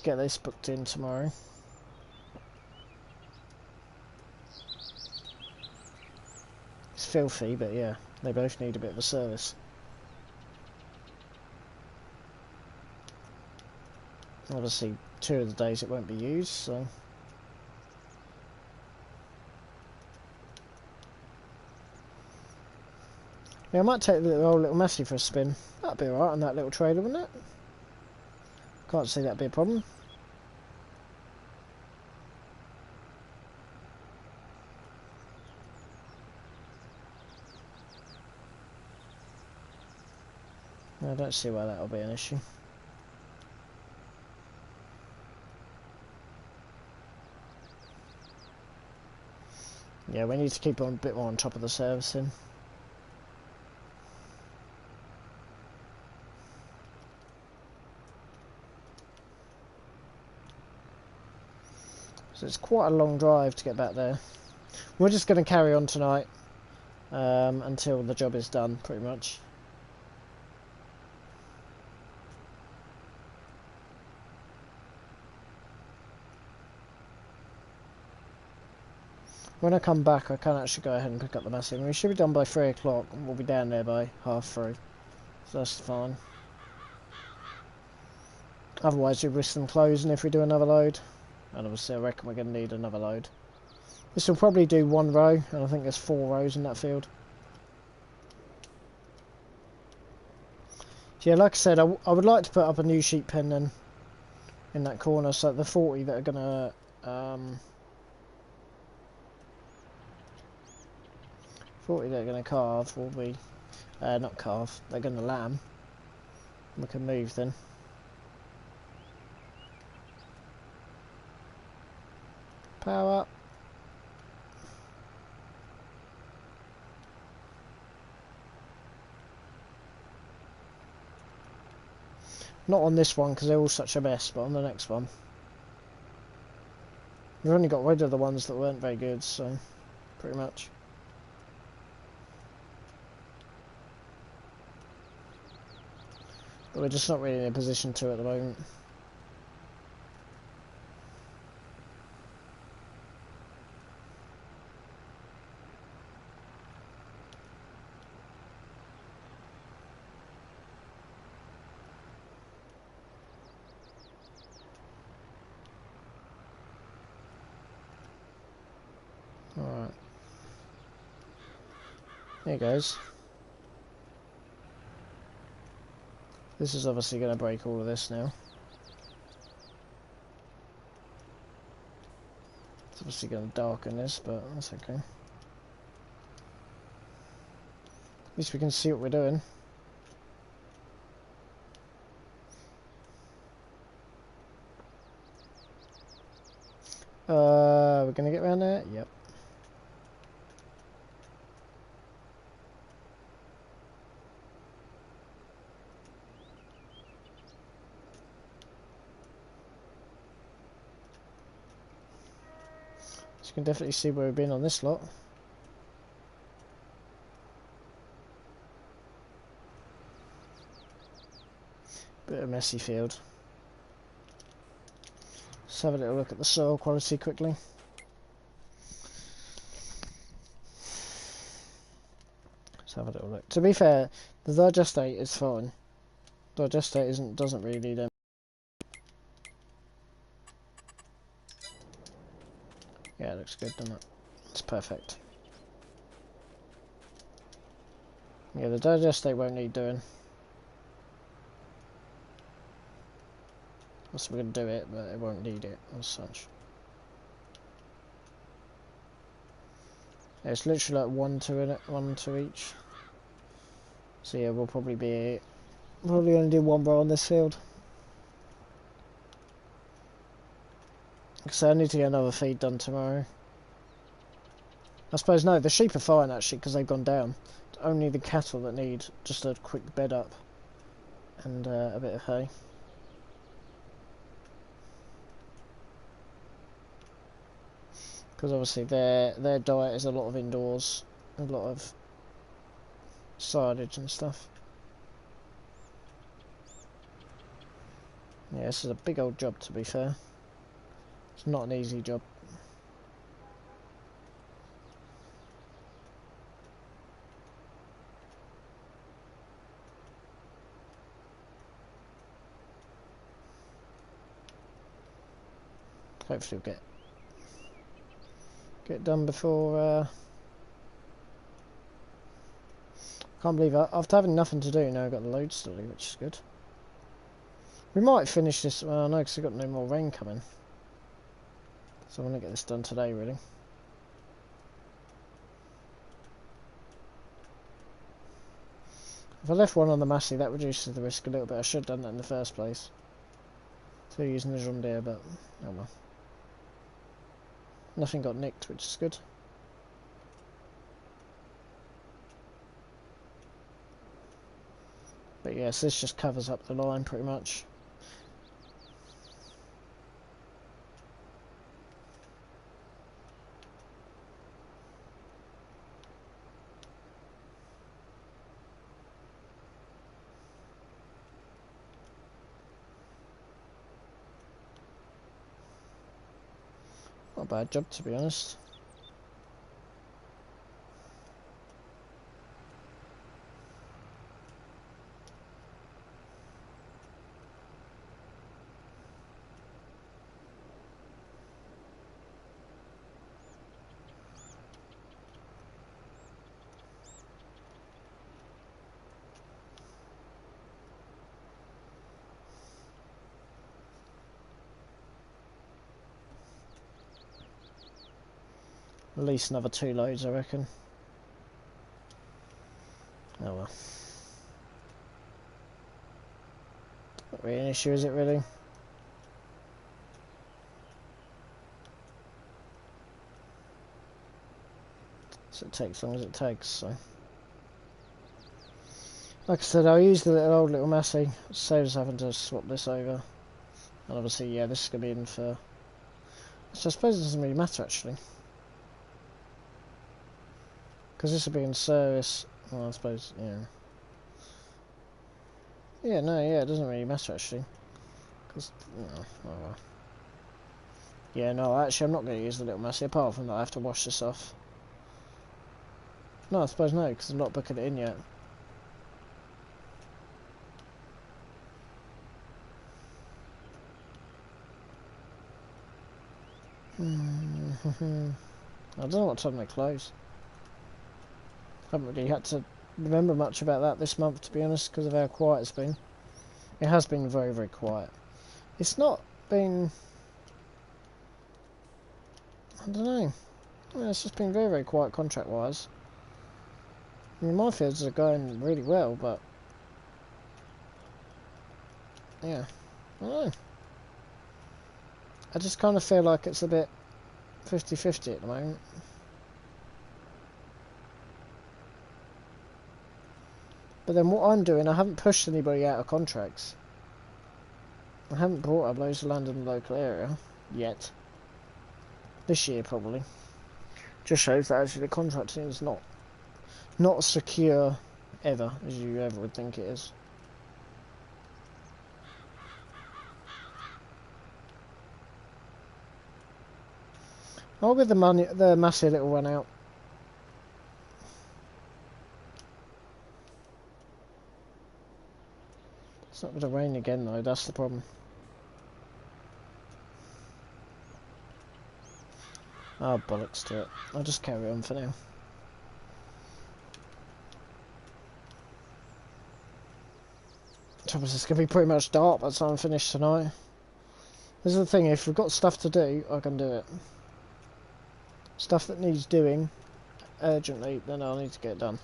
Get this booked in tomorrow. It's filthy, but yeah, they both need a bit of a service. Obviously, 2 of the days it won't be used, so. Yeah, I might take the old little Massey for a spin. That'd be alright on that little trailer, wouldn't it? Can't see that'd be a problem. I don't see why that'll be an issue. Yeah, we need to keep on a bit more on top of the servicing. So it's quite a long drive to get back there. We're just going to carry on tonight until the job is done, pretty much. When I come back, I can actually go ahead and pick up the Massey. We should be done by 3 o'clock. We'll be down there by 3:30. So that's fine. Otherwise, we risk them closing if we do another load. And obviously, I reckon we're going to need another load. This will probably do 1 row, and I think there's 4 rows in that field. So yeah, like I said, I would like to put up a new sheep pen then in that corner, so the 40 that are going to Um, 40 they're going to carve will be... not carve, they're going to lamb. We can move then. Power up. Not on this one because they're all such a mess, but on the next one. We've only got rid of the ones that weren't very good, so pretty much. But we're just not really in a position to at the moment. Alright. There goes. This is obviously going to break all of this now. It's obviously going to darken this, but that's okay. At least we can see what we're doing. We're going to get around there? Yep. So you can definitely see where we've been on this lot. Bit of a messy field. Let's have a little look at the soil quality quickly. Let's have a little look. To be fair, the digestate is fine. Digestate doesn't really need them. Yeah, it looks good, doesn't it? It's perfect. Yeah, the digestate won't need doing. So we're going to do it, but it won't need it as such. Yeah, it's literally like 1 2 in it, 1 2 each. So yeah, we'll probably only do 1 row on this field. So I need to get another feed done tomorrow. I suppose no, the sheep are fine actually because they've gone down. It's only the cattle that need just a quick bed up and a bit of hay. Because obviously their diet is a lot of indoors, a lot of silage and stuff. Yeah, this is a big old job to be fair. It's not an easy job. Hopefully we'll get done before can't believe after having nothing to do now I've got the loads to do, which is good. We might finish this, well no, because we've got no more rain coming. So I want to get this done today really. If I left one on the Massey that reduces the risk a little bit. I should have done that in the first place. So using the John Deere, but oh well. Nothing got nicked, which is good. But yes, this just covers up the line pretty much. Not a bad job to be honest. At least another 2 loads, I reckon. Oh well. Not really an issue, is it really? So it takes as long as it takes, so. Like I said, I'll use the old little Massey. Saves having to swap this over. And obviously, yeah, this is going to be in for... So I suppose it doesn't really matter, actually. Because this will be in service. Well, I suppose, yeah. Yeah, no, yeah, it doesn't really matter, actually. Because, no, oh well. Yeah, no, actually, I'm not going to use the little Massey, apart from that I have to wash this off. No, I suppose no, because I'm not booking it in yet. I don't know what time they close. Haven't really had to remember much about that this month, to be honest, because of how quiet it's been. It has been very, very quiet. It's not been... I don't know. I mean, it's just been very, very quiet contract-wise. I mean, my fields are going really well, but... yeah. I don't know. I just kind of feel like it's a bit 50-50 at the moment. But then what I'm doing, I haven't pushed anybody out of contracts. I haven't brought up loads of land in the local area yet. This year, probably. Just shows that actually the contracting is not secure ever, as you ever would think it is. I'll give the massive little run out. It's not going to rain again though, that's the problem. Oh, bollocks to it. I'll just carry on for now. Trouble is, it's going to be pretty much dark by the time I finish tonight. This is the thing, if we've got stuff to do, I can do it. Stuff that needs doing urgently, then I'll need to get it done.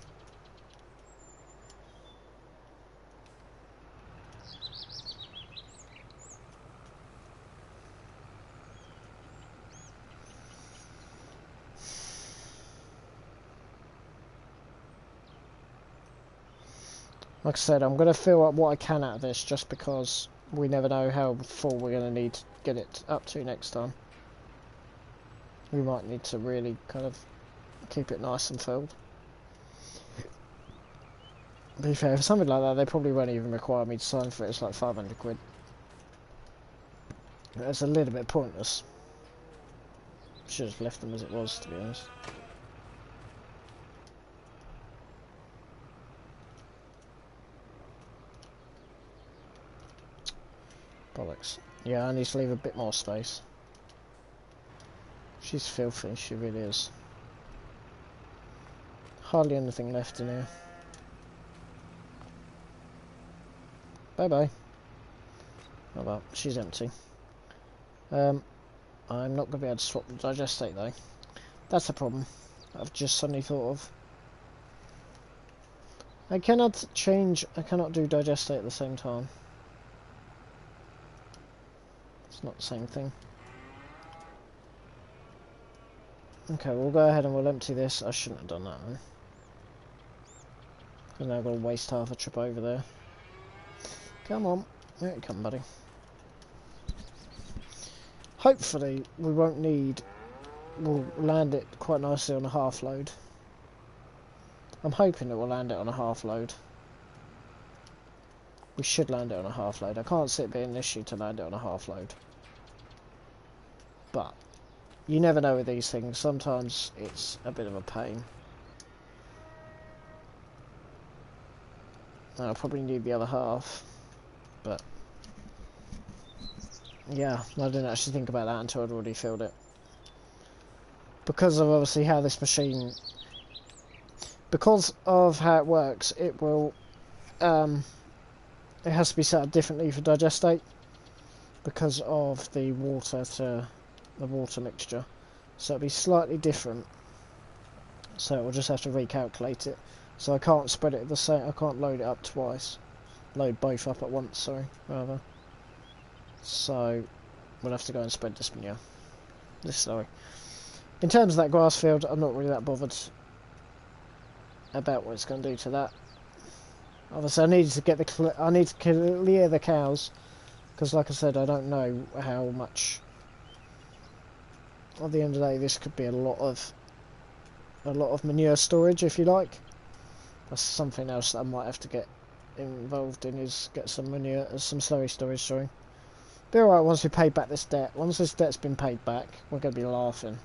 Like I said, I'm going to fill up what I can out of this just because we never know how full we're going to need to get it up to next time. We might need to really kind of keep it nice and filled. To be fair, for something like that, they probably won't even require me to sign for it. It's like 500 quid. It's a little bit pointless. Should have left them as it was, to be honest. Bollocks. Yeah, I need to leave a bit more space. She's filthy, she really is. Hardly anything left in here. Bye bye. Oh well, she's empty. I'm not going to be able to swap the digestate though. That's a problem I've just suddenly thought of. I cannot do digestate at the same time. It's not the same thing. Okay, we'll go ahead and we'll empty this. I shouldn't have done that, though. Because now I've got to waste half a trip over there. Come on. There you come, buddy. Hopefully, we won't need... We'll land it quite nicely on a half load. I'm hoping that we'll land it on a half load. We should land it on a half load. I can't see it being an issue to land it on a half load. But... you never know with these things. Sometimes it's a bit of a pain. I'll probably need the other half. But... yeah, I didn't actually think about that until I'd already filled it. Because of obviously how this machine... because of how it works, it will... it has to be set up differently for digestate. Because of the water to... the water mixture, so it'll be slightly different so we'll just have to recalculate it. So I can't spread it the same. I can't load it up twice. Load both up at once. Sorry, rather. So we'll have to go and spread this manure. Sorry. In terms of that grass field, I'm not really that bothered about what it's going to do to that. Obviously, I need to get I need to clear the cows, because, like I said, I don't know how much. At the end of the day, this could be a lot of manure storage, if you like. That's something else that I might have to get involved in, is get some manure, some slurry storage. Sorry. Be alright once we pay back this debt. Once this debt's been paid back, we're going to be laughing,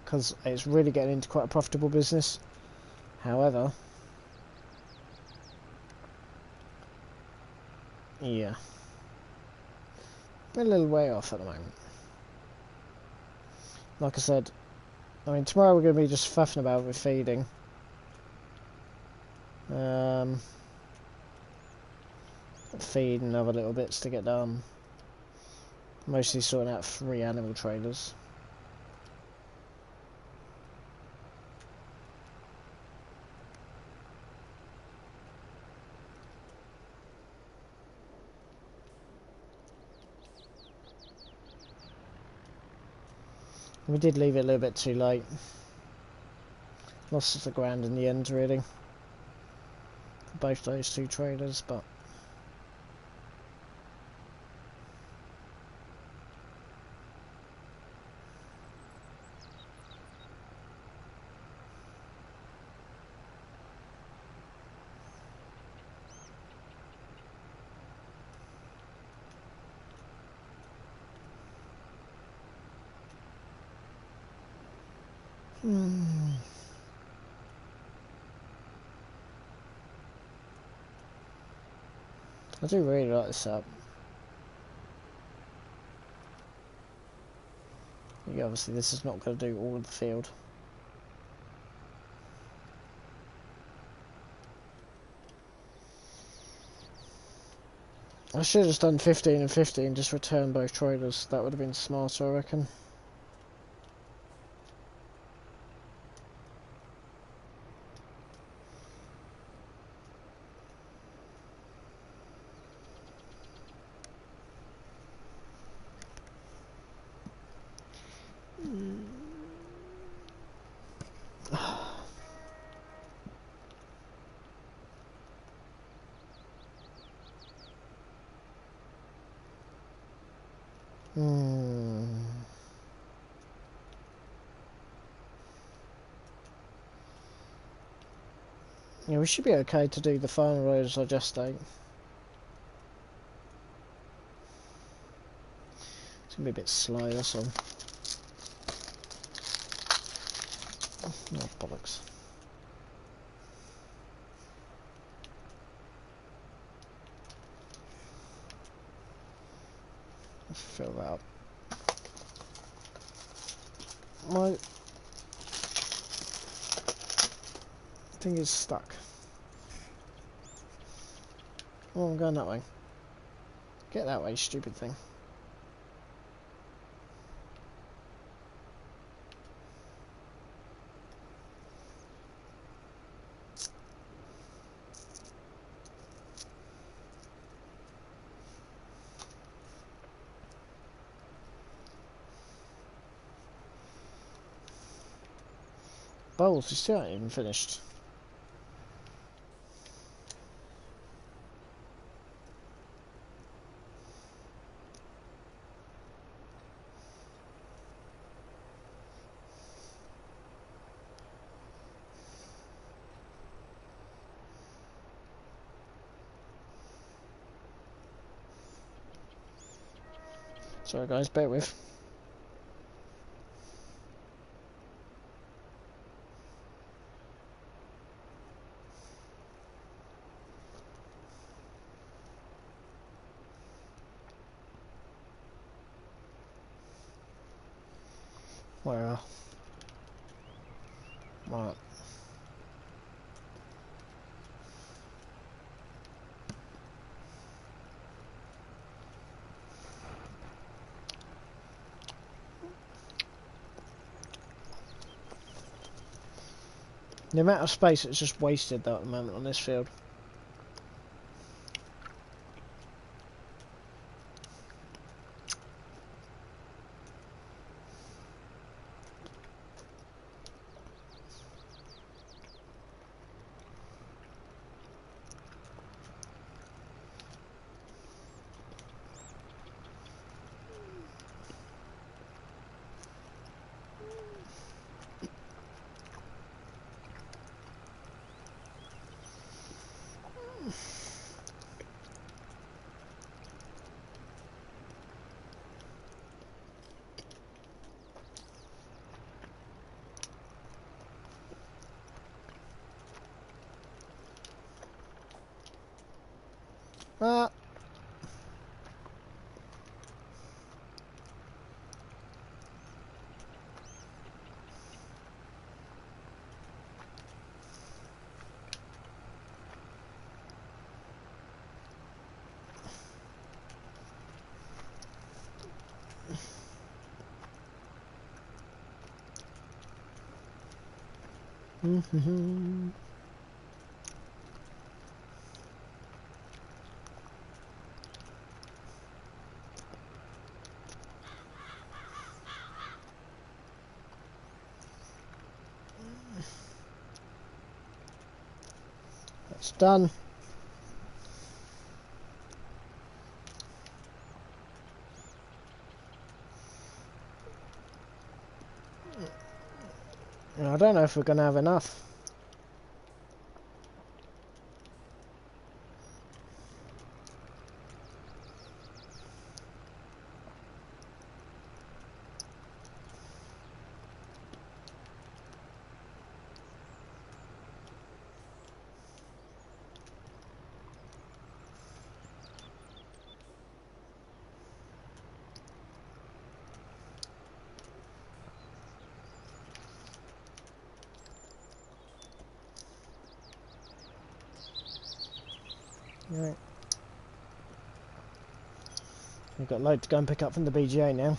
because it's really getting into quite a profitable business. However, yeah, we're a little way off at the moment. Like I said, I mean, tomorrow we're going to be just faffing about with feeding. Feeding other little bits to get done. Mostly sorting out 3 animal trailers. We did leave it a little bit too late. Lost us £1,000 in the end, really, for both those 2 trailers, but I do really like this setup. Yeah, obviously this is not going to do all of the field. I should have just done 15 and 15, just return both trailers. That would have been smarter, I reckon. Yeah, we should be okay to do the final roads I just ate. It's going to be a bit slow, that's all. Oh, bollocks. Let's fill that up. My thing is stuck. Oh, I'm going that way. Get that way, stupid thing. Bowls, you still haven't even finished. Sorry guys, bear with. Where? Right. The amount of space that's just wasted though at the moment on this field. Ah. That's done. I don't know if we're going to have enough. Right. We've got a load to go and pick up from the BGA now.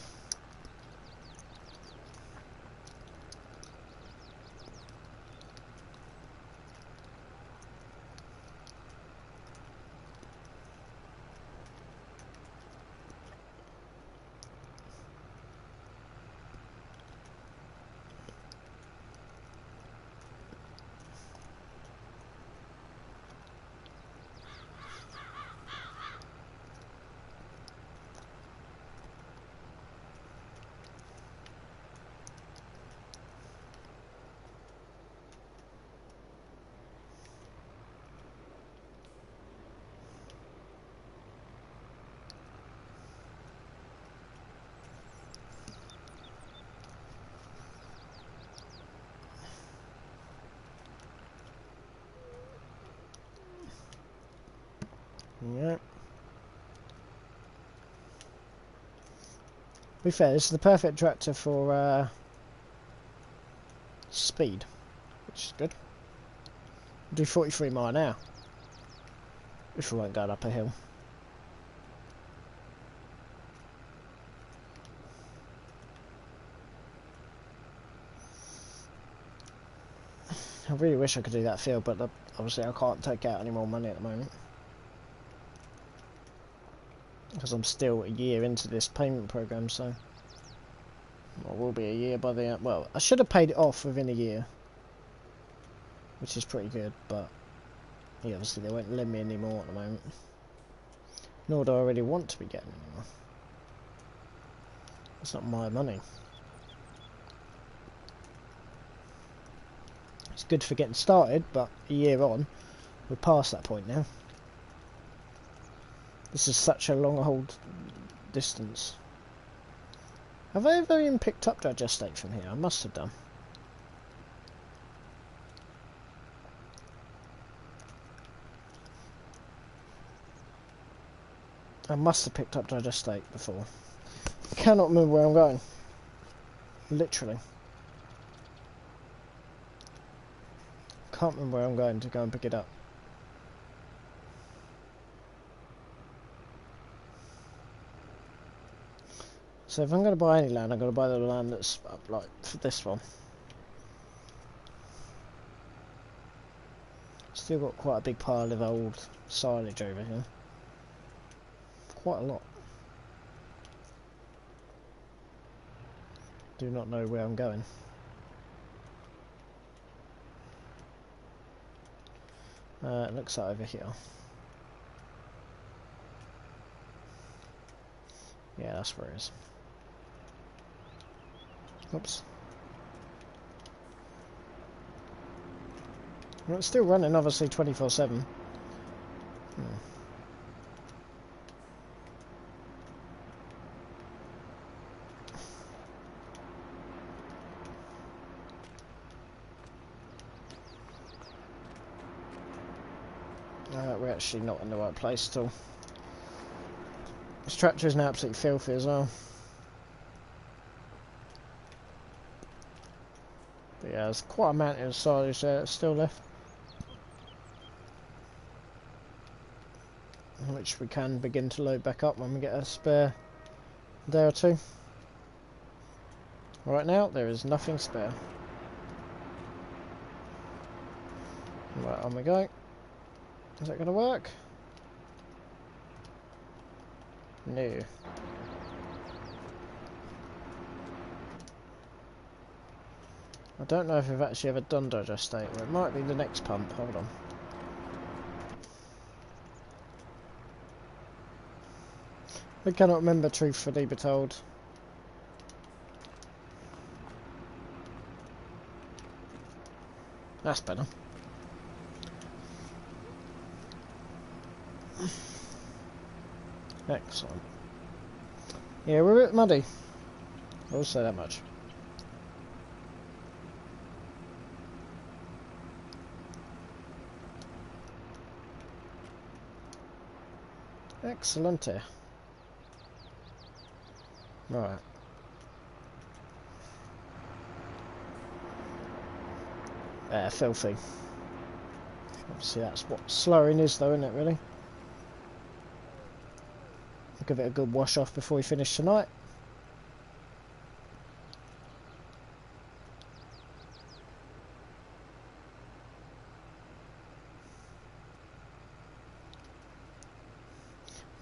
Yeah. To be fair, this is the perfect tractor for speed, which is good. We'll do 43 mile an hour if we weren't going up a hill. I really wish I could do that field, but obviously I can't take out any more money at the moment. Because I'm still a year into this payment program, so I will be a year by the end. Well, I should have paid it off within a year, which is pretty good, but yeah, obviously they won't lend me any more at the moment. Nor do I really want to be getting any more. It's not my money. It's good for getting started, but a year on, we're past that point now. This is such a long hold distance. Have I ever even picked up Digestate from here? I must have done. I must have picked up Digestate before. I cannot remember where I'm going. Literally. Can't remember where I'm going to go and pick it up. So if I'm going to buy any land, I'm going to buy the land that's up, like for this one. Still got quite a big pile of old silage over here. Quite a lot. Do not know where I'm going. It looks like over here. Yeah, that's where it is. Oops. Well, it's still running, obviously, 24/7. We're actually not in the right place at all. This tractor is now absolutely filthy as well. But yeah, there's quite a mountain of silage there that's still left, which we can begin to load back up when we get a spare day or two. Right now, there is nothing spare. Right, on we go. Is that going to work? No. I don't know if we've actually ever done digestate. Well, it might be the next pump. Hold on. I cannot remember, truthfully be told. That's better. Excellent. Yeah, we're a bit muddy. I'll say that much. Excellent. Right. Filthy. Obviously that's what slurring is though, isn't it, really? I'll give it a good wash off before we finish tonight.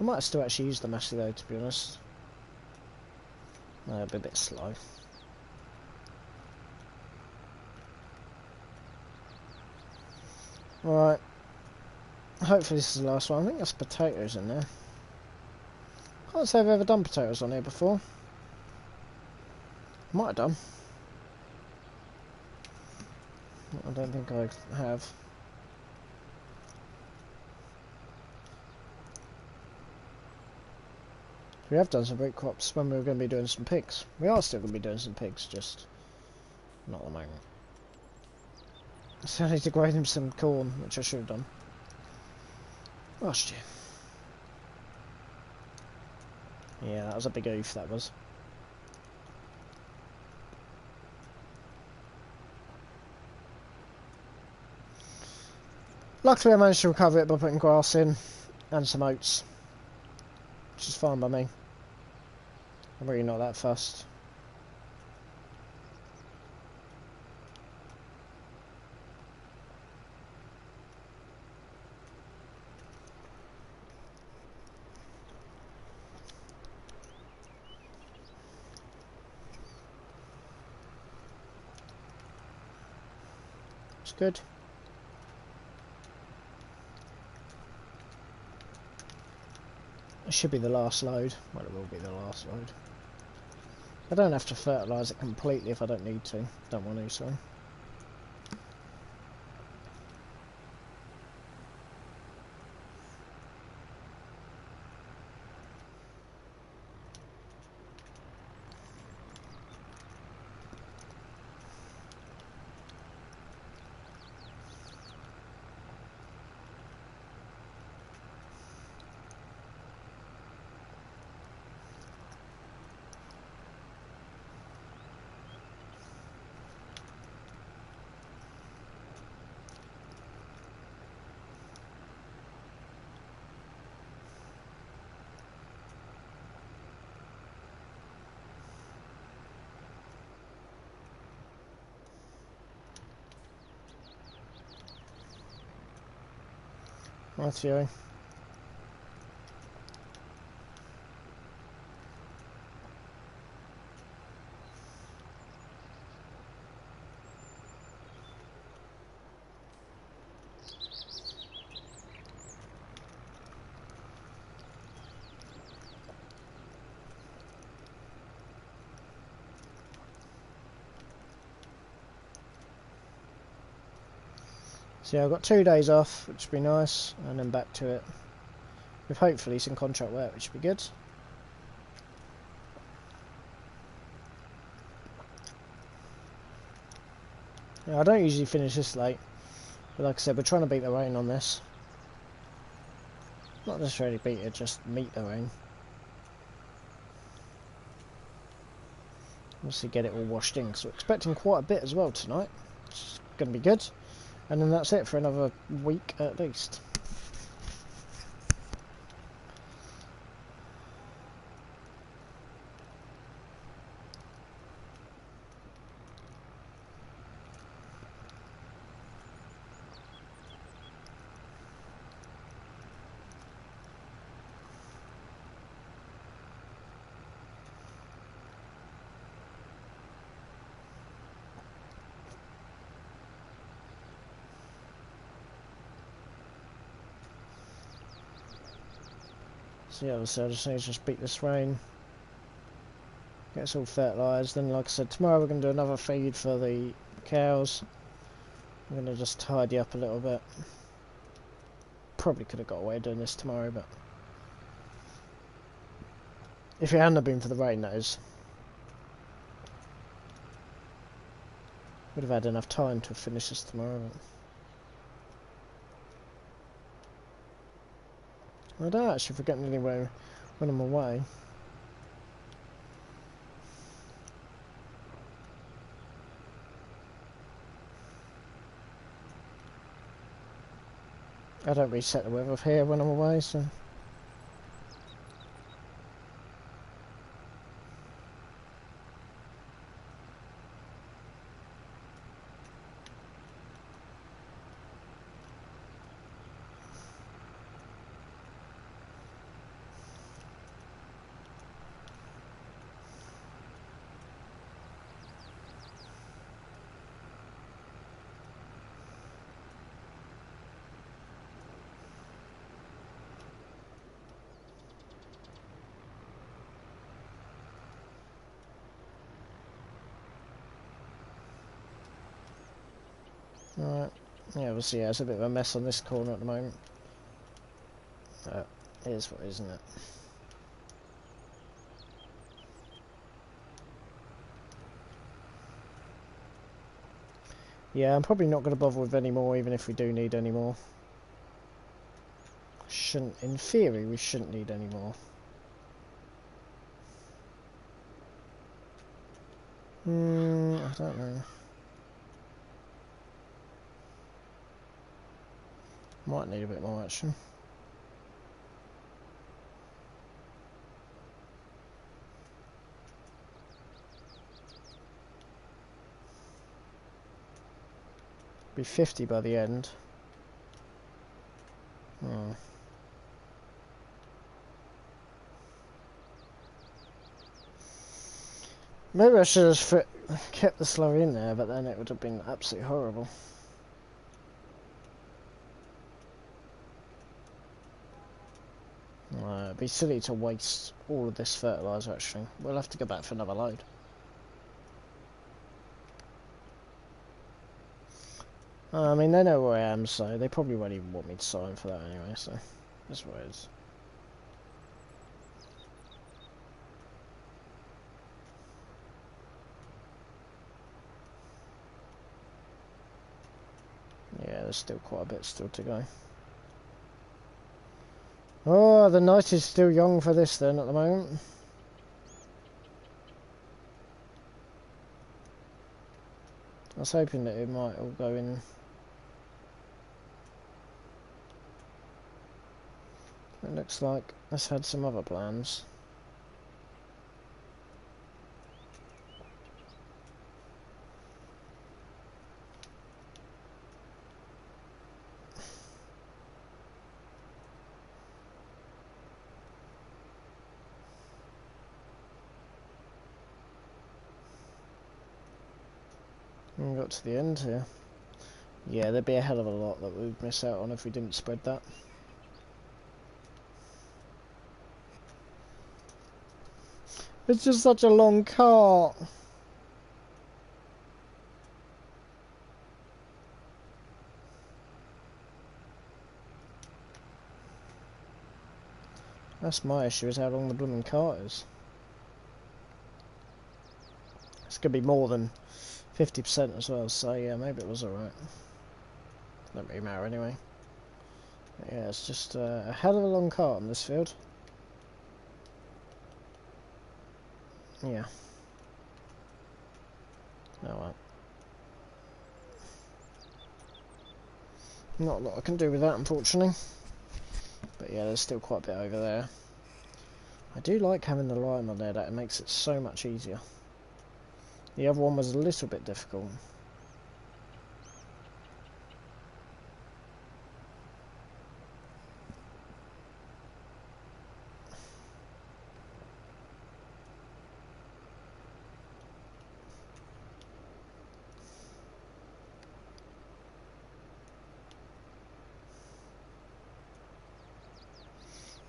I might still actually use the Massey though, to be honest. It'll be a bit slow. Right. Hopefully this is the last one. I think there's potatoes in there. Can't say I've ever done potatoes on here before. Might have done. I don't think I have. We have done some root crops when we were going to be doing some pigs. We are still going to be doing some pigs, just not at the moment. So I need to grow them some corn, which I should have done last year. Yeah, that was a big oof, that was. Luckily I managed to recover it by putting grass in and some oats, which is fine by me. I'm really not that fussed. It's good. It should be the last load. Well, it will be the last load. I don't have to fertilise it completely if I don't need to. Don't want to, sorry. Rightio. So yeah, I've got 2 days off, which would be nice, and then back to it. With hopefully some contract work, which would be good. Yeah, I don't usually finish this late, but like I said, we're trying to beat the rain on this. Not necessarily beat it, just meet the rain. Obviously get it all washed in, because we're expecting quite a bit as well tonight. It's going to be good. And then that's it for another week at least. So yeah, obviously I just need to just beat this rain. Get us all fertilised. Then like I said, tomorrow we're going to do another feed for the cows. I'm going to just tidy up a little bit. Probably could have got away doing this tomorrow, but if it hadn't have been for the rain, that is. Would have had enough time to finish this tomorrow. But I don't actually forget anywhere when I'm away. I don't reset the weather here when I'm away, so... Alright, yeah, we'll see. Yeah, it's a bit of a mess on this corner at the moment. But it is what it is, isn't it? Yeah, I'm probably not going to bother with any more, even if we do need any more. Shouldn't, in theory, we shouldn't need any more. I don't know. Might need a bit more actually. Be 50 by the end. Maybe I should have kept the slurry in there, but then it would have been absolutely horrible. It'd be silly to waste all of this fertiliser actually. We'll have to go back for another load. I mean, they know where I am, so they probably won't even want me to sign for that anyway, so that's what it is. Yeah, there's still quite a bit still to go. Oh, the night is still young for this then at the moment. I was hoping that it might all go in. It looks like it's had some other plans. We got to the end here. Yeah, there'd be a hell of a lot that we'd miss out on if we didn't spread that. It's just such a long cart. That's my issue, is how long the blooming cart is. It's going to be more than 50% as well, so yeah, maybe it was alright. Don't really matter anyway. But yeah, it's just a hell of a long cart in this field. Yeah. Oh well. Not a lot I can do with that, unfortunately. But yeah, there's still quite a bit over there. I do like having the lime on there, that it makes it so much easier. The other one was a little bit difficult.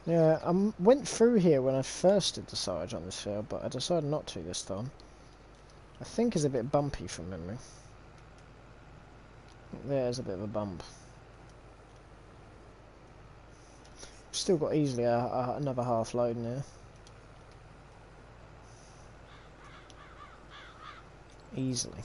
Yeah, I went through here when I first did the silage on this field, but I decided not to this time. I think it's a bit bumpy from memory. There's a bit of a bump. Still got easily another half load in there. Easily.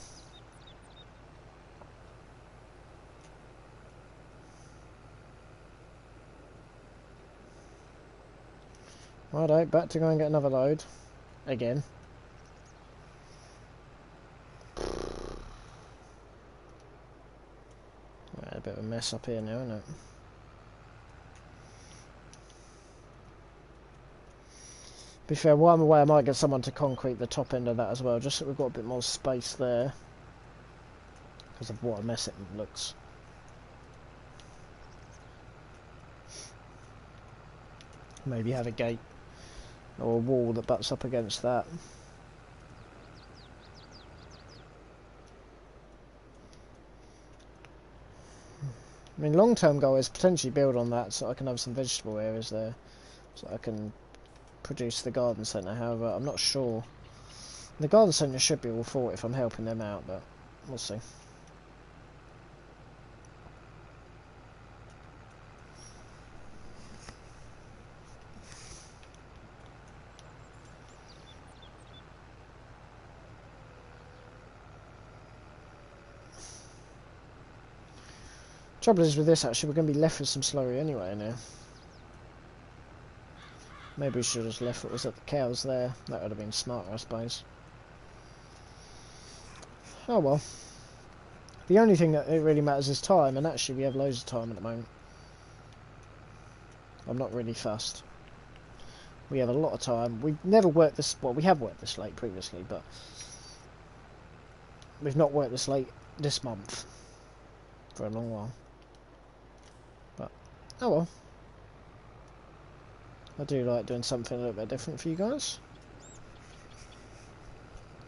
Righto, back to go and get another load. Again. Right, a bit of a mess up here now, isn't it? To be fair, while I'm away I might get someone to concrete the top end of that as well, just so we've got a bit more space there. Because of what a mess it looks. Maybe have a gate or a wall that butts up against that. I mean, long-term goal is potentially build on that so I can have some vegetable areas there, so I can produce the garden centre. However, I'm not sure. The garden centre should be all for it if I'm helping them out, but we'll see. Trouble is with this, actually, we're going to be left with some slurry anyway now. Maybe we should have just left what was at the cows there. That would have been smarter, I suppose. Oh well. The only thing that it really matters is time, and actually we have loads of time at the moment. I'm not really fussed. We have a lot of time. We've never worked this... Well, we have worked this late previously, but... We've not worked this late this month. For a long while. But, oh well. I do like doing something a little bit different for you guys.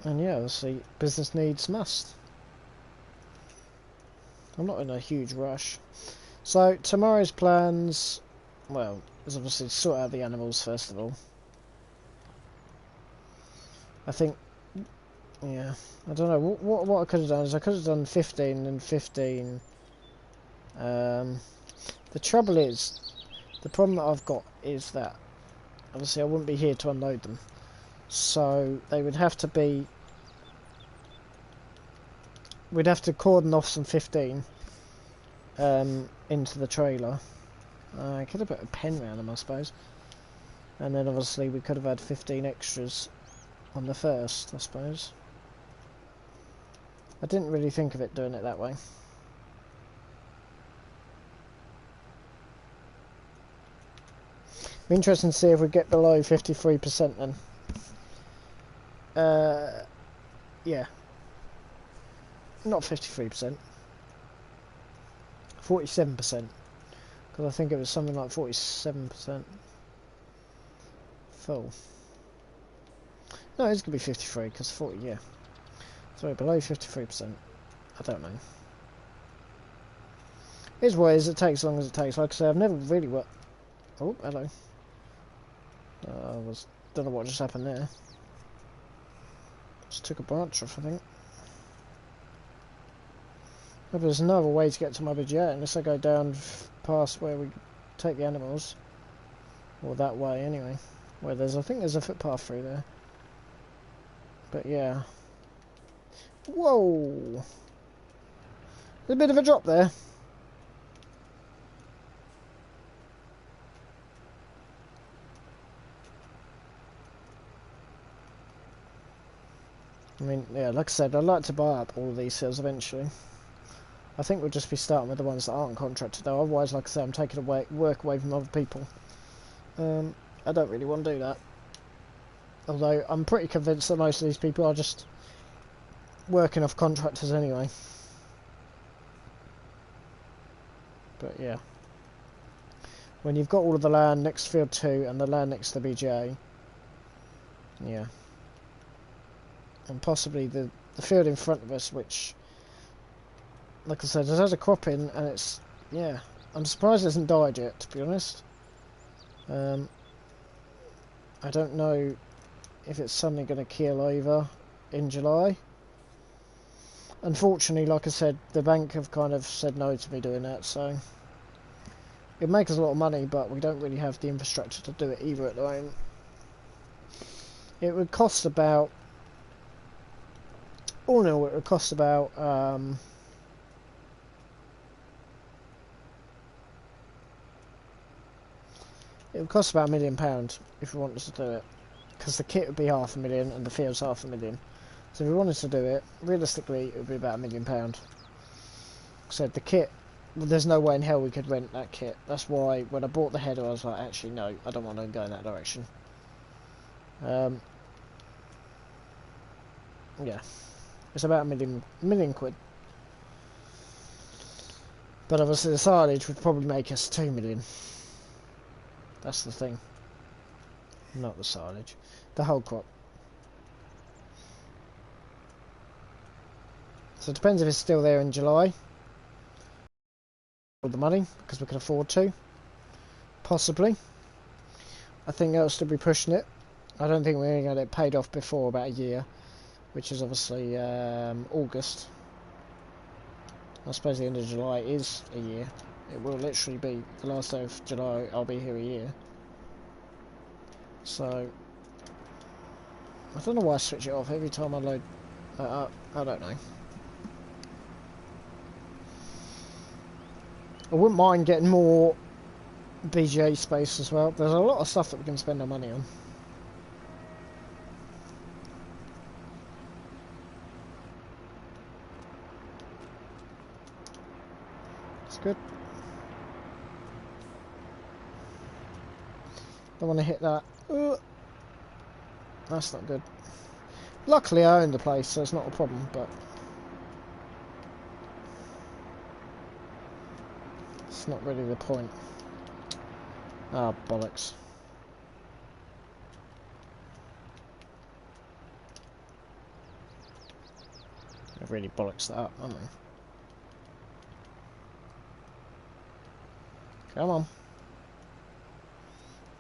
And yeah, obviously, business needs must. I'm not in a huge rush. So, tomorrow's plans... Well, is obviously to sort out the animals first of all. I think... Yeah, I don't know. What I could have done is I could have done 15 and 15. The trouble is... The problem that I've got is that... Obviously, I wouldn't be here to unload them. So, they would have to be... We'd have to cordon off some 15 into the trailer. I could have put a pen around them, I suppose. And then obviously we could have had 15 extras on the first, I suppose. I didn't really think of it doing it that way. Be interesting to see if we get below 53% then. Yeah. Not 53%. 47%. Because I think it was something like 47% full. No, it's going to be 53 because 40, yeah. Sorry, below 53%. I don't know. Here's what it is, it takes as long as it takes. Like I say, I've never really worked... Oh, hello. Don't know what just happened there. Just took a branch off, I think. Maybe there's no other way to get to my BGA unless I go down past where we take the animals. Or that way, anyway. Where I think there's a footpath through there. But yeah. Whoa! There's a bit of a drop there. I mean, yeah, like I said, I'd like to buy up all of these hills eventually. I think we'll just be starting with the ones that aren't contracted though, otherwise, like I said, I'm taking work away from other people. I don't really want to do that. Although, I'm pretty convinced that most of these people are just working off contractors anyway. But yeah. When you've got all of the land next to Field 2 and the land next to the BGA, yeah. And possibly the field in front of us, which, like I said, it has a crop in, and it's, yeah, I'm surprised it hasn't died yet, to be honest. I don't know if it's suddenly going to keel over in July. Unfortunately, like I said, the bank have kind of said no to me doing that, so it'd make us a lot of money, but we don't really have the infrastructure to do it either at the moment. It would cost about... Oh no, it would cost about it would cost about £1 million if we wanted to do it, because the kit would be £500,000 and the field's £500,000. So if we wanted to do it, realistically, it would be about £1 million. So the kit, well, there's no way in hell we could rent that kit. That's why when I bought the header, I was like, actually no, I don't want to go in that direction. Yeah. It's about a million quid. But obviously the silage would probably make us 2 million. That's the thing. Not the silage. The whole crop. So it depends if it's still there in July. With the money, because we can afford to. Possibly. I think they'll still be pushing it. I don't think we're going to get it paid off before about a year. Which is obviously August. I suppose the end of July is a year. It will literally be the last day of July. I'll be here a year. So I don't know why I switch it off every time I load that up. I don't know. I wouldn't mind getting more BGA space as well. There's a lot of stuff that we can spend our money on. Good. Don't want to hit that. That's not good. Luckily I own the place, so it's not a problem, but it's not really the point. Ah, bollocks. I've really bollocks that up, haven't I? Come on.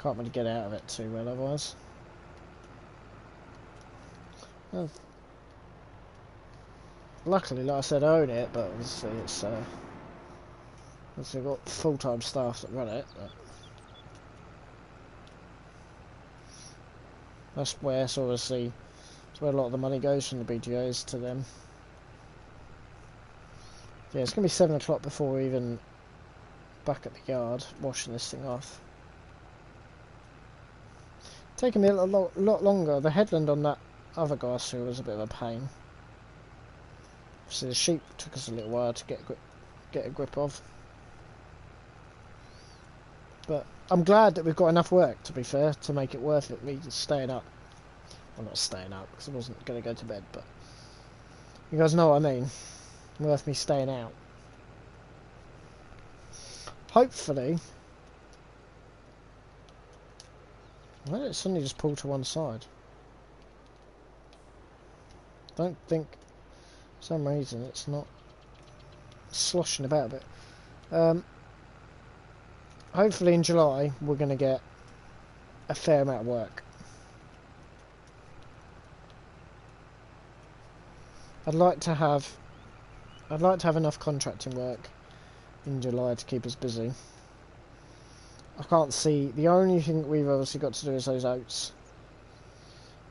Can't really get out of it too well otherwise. Well, luckily, like I said, I own it, but obviously it's obviously I've got full-time staff that run it. But that's where, so obviously, it's where a lot of the money goes from the BGAs to them. Yeah, it's going to be 7 o'clock before we even back at the yard washing this thing off. Taking me a lot longer. The headland on that other grass field was a bit of a pain. So the sheep took us a little while to get a grip of. But I'm glad that we've got enough work, to be fair, to make it worth it me staying up. Well, not staying up, because I wasn't going to go to bed, but you guys know what I mean. Worth me staying out. Hopefully... Why did it suddenly just pull to one side? Don't think... For some reason it's not sloshing about a bit. Hopefully in July we're going to get a fair amount of work. I'd like to have enough contracting work in July to keep us busy. I can't see, the only thing we've obviously got to do is those oats,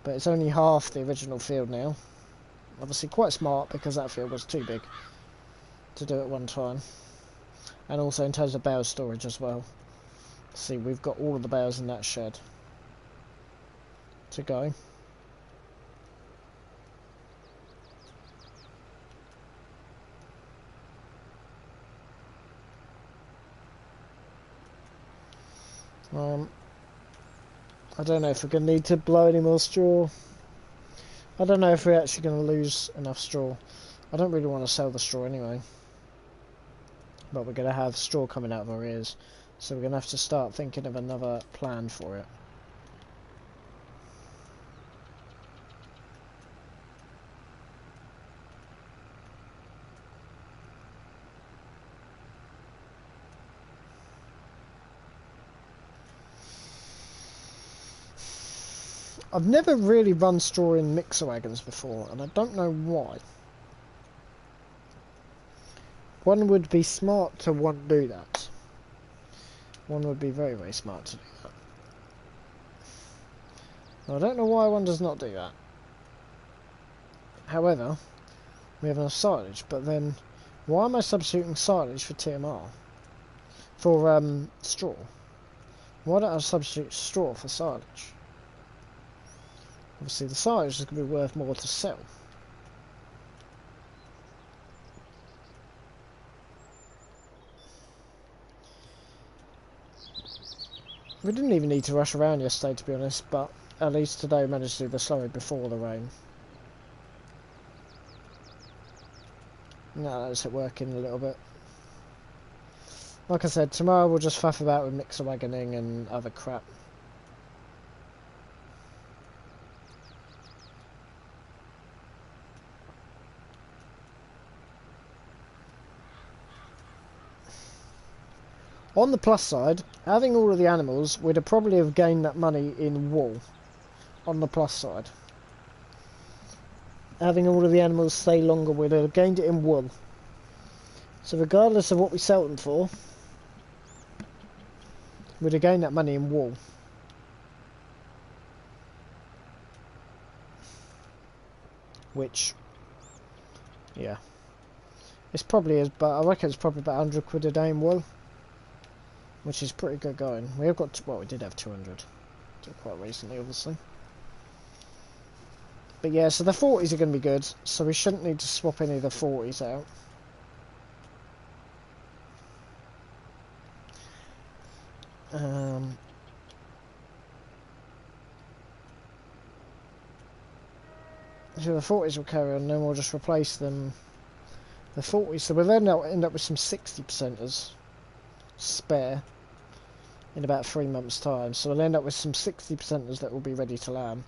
but it's only half the original field now. Obviously quite smart, because that field was too big to do at one time. And also in terms of bale storage as well. See, we've got all of the bales in that shed to go. I don't know if we're going to need to blow any more straw. I don't know if we're actually going to lose enough straw. I don't really want to sell the straw anyway. But we're going to have straw coming out of our ears. So we're going to have to start thinking of another plan for it. I've never really run straw in mixer wagons before, and I don't know why. One would be smart to want to do that. One would be very, very smart to do that. Now, I don't know why one does not do that. However, we have enough silage, but then why am I substituting silage for TMR? For straw? Why don't I substitute straw for silage? Obviously the silage is going to be worth more to sell. We didn't even need to rush around yesterday, to be honest, but at least today we managed to do the slurry before the rain. Now that's it working a little bit. Like I said, tomorrow we'll just faff about with mixer wagoning and other crap. On the plus side, having all of the animals, we'd have probably have gained that money in wool. On the plus side. Having all of the animals stay longer, we'd have gained it in wool. So regardless of what we sell them for, we'd have gained that money in wool. Which, yeah. It's probably is, but I reckon it's probably about 100 quid a day in wool. Which is pretty good going. We have got, well, we did have 200. Quite recently, obviously. But yeah, so the 40s are going to be good. So we shouldn't need to swap any of the 40s out. So the 40s will carry on, then we'll just replace them. The 40s, so we'll then end up with some 60%ers spare in about 3 months' time. So we'll end up with some 60%ers that will be ready to lamb.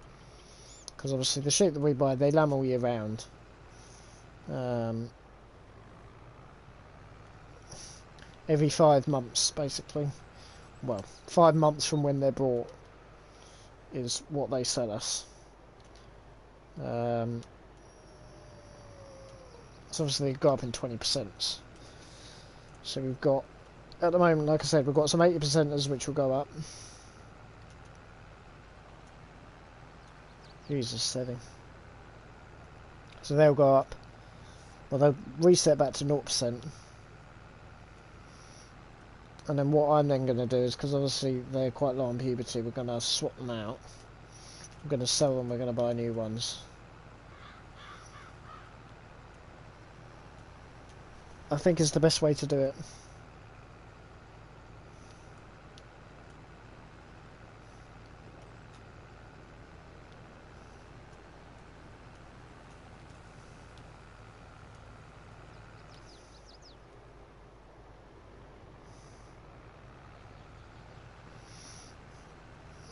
Because obviously the sheep that we buy, they lamb all year round. Every 5 months, basically. Well, 5 months from when they're bought is what they sell us. So obviously they go up in 20%. So we've got, at the moment, like I said, we've got some 80%ers which will go up. Jesus, 7. So they'll go up. Well, they'll reset back to 0%. And then what I'm then going to do is, because obviously they're quite low on puberty, we're going to swap them out. We're going to sell them, we're going to buy new ones. I think it's the best way to do it.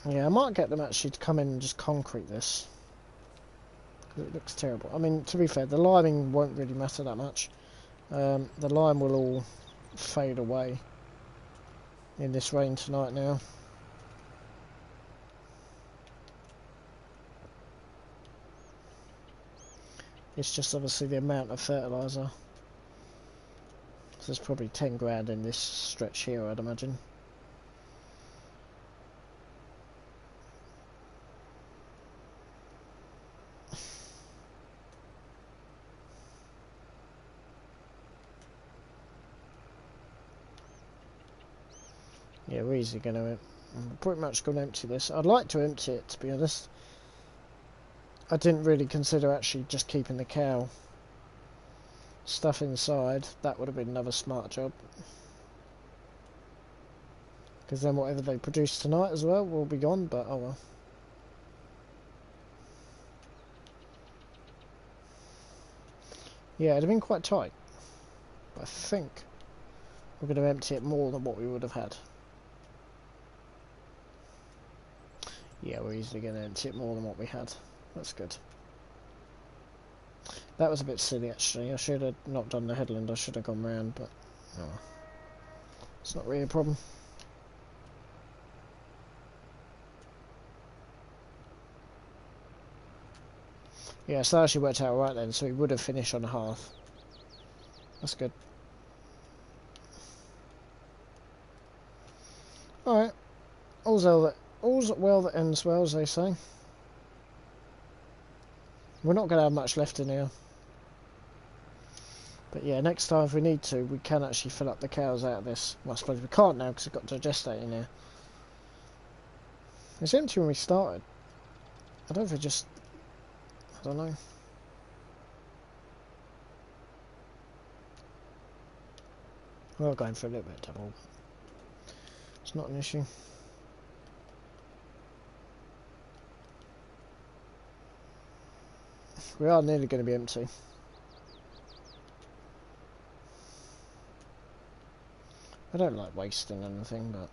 Yeah, I might get them actually to come in and just concrete this. Because it looks terrible. I mean, to be fair, the liming won't really matter that much. The line will all fade away in this rain tonight now. It's just obviously the amount of fertiliser. So there's probably 10 grand in this stretch here, I'd imagine. Yeah, we're easily going to... I'm pretty much going to empty this. I'd like to empty it, to be honest. I didn't really consider actually just keeping the cow stuff inside. That would have been another smart job. Because then whatever they produce tonight as well will be gone, but oh well. Yeah, it'd have been quite tight. But I think we're going to empty it more than what we would have had. Yeah, we're easily going to empty it more than what we had. That's good. That was a bit silly actually. I should have not done the headland. I should have gone round, but oh, it's not really a problem. Yeah, so that actually worked out right then. So we would have finished on a half. That's good. All right. All's well that ends well, as they say. We're not going to have much left in here. But yeah, next time if we need to, we can actually fill up the cows out of this. Well, I suppose we can't now because we've got digestate in here. It's empty when we started. I don't know if it just... I don't know. We're going for a little bit of double. It's not an issue. We are nearly going to be empty. I don't like wasting anything, but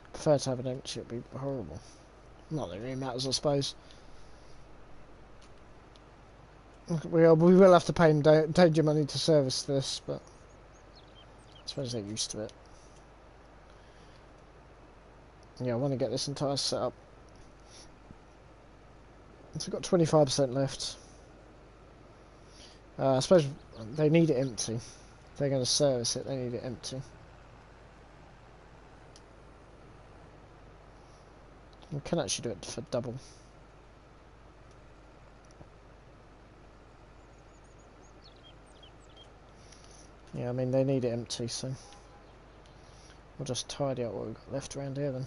I prefer to have it empty. It'd be horrible. Not that it really matters, I suppose. We will have to pay them danger money to service this, but I suppose they're used to it. Yeah, I want to get this entire setup. So we've got 25% left. I suppose they need it empty. If they're going to service it, they need it empty. We can actually do it for double. Yeah, I mean, they need it empty, so we'll just tidy up what we've got left around here then.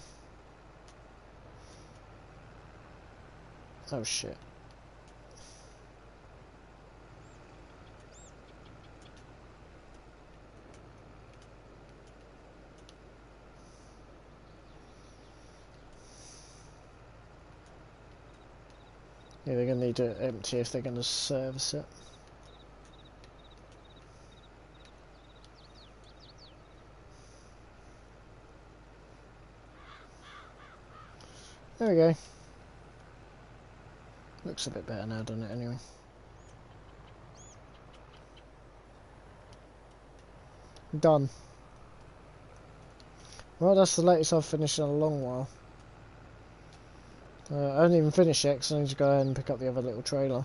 Oh shit. Yeah, they're going to need it empty if they're going to service it. There we go. Looks a bit better now, doesn't it, anyway? Done. Well, that's the latest I've finished in a long while. I haven't even finished yet because I need to go ahead and pick up the other little trailer.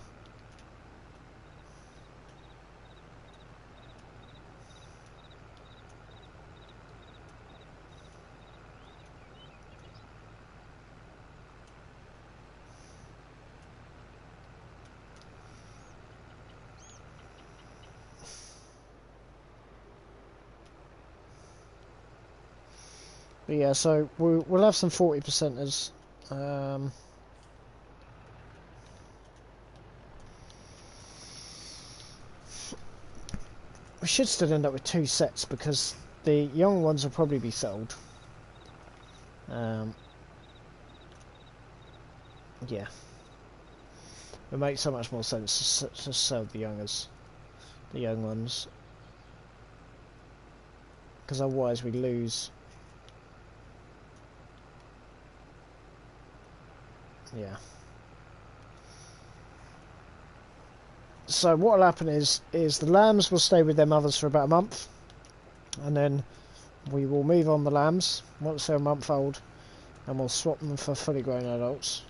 But yeah, so we'll have some 40%ers. We should still end up with 2 sets because the young ones will probably be sold. Yeah. It makes so much more sense to sell the young ones. Because otherwise we lose. Yeah. So what will happen is the lambs will stay with their mothers for about a month, and then we will move on the lambs once they're a month old, and we'll swap them for fully grown adults.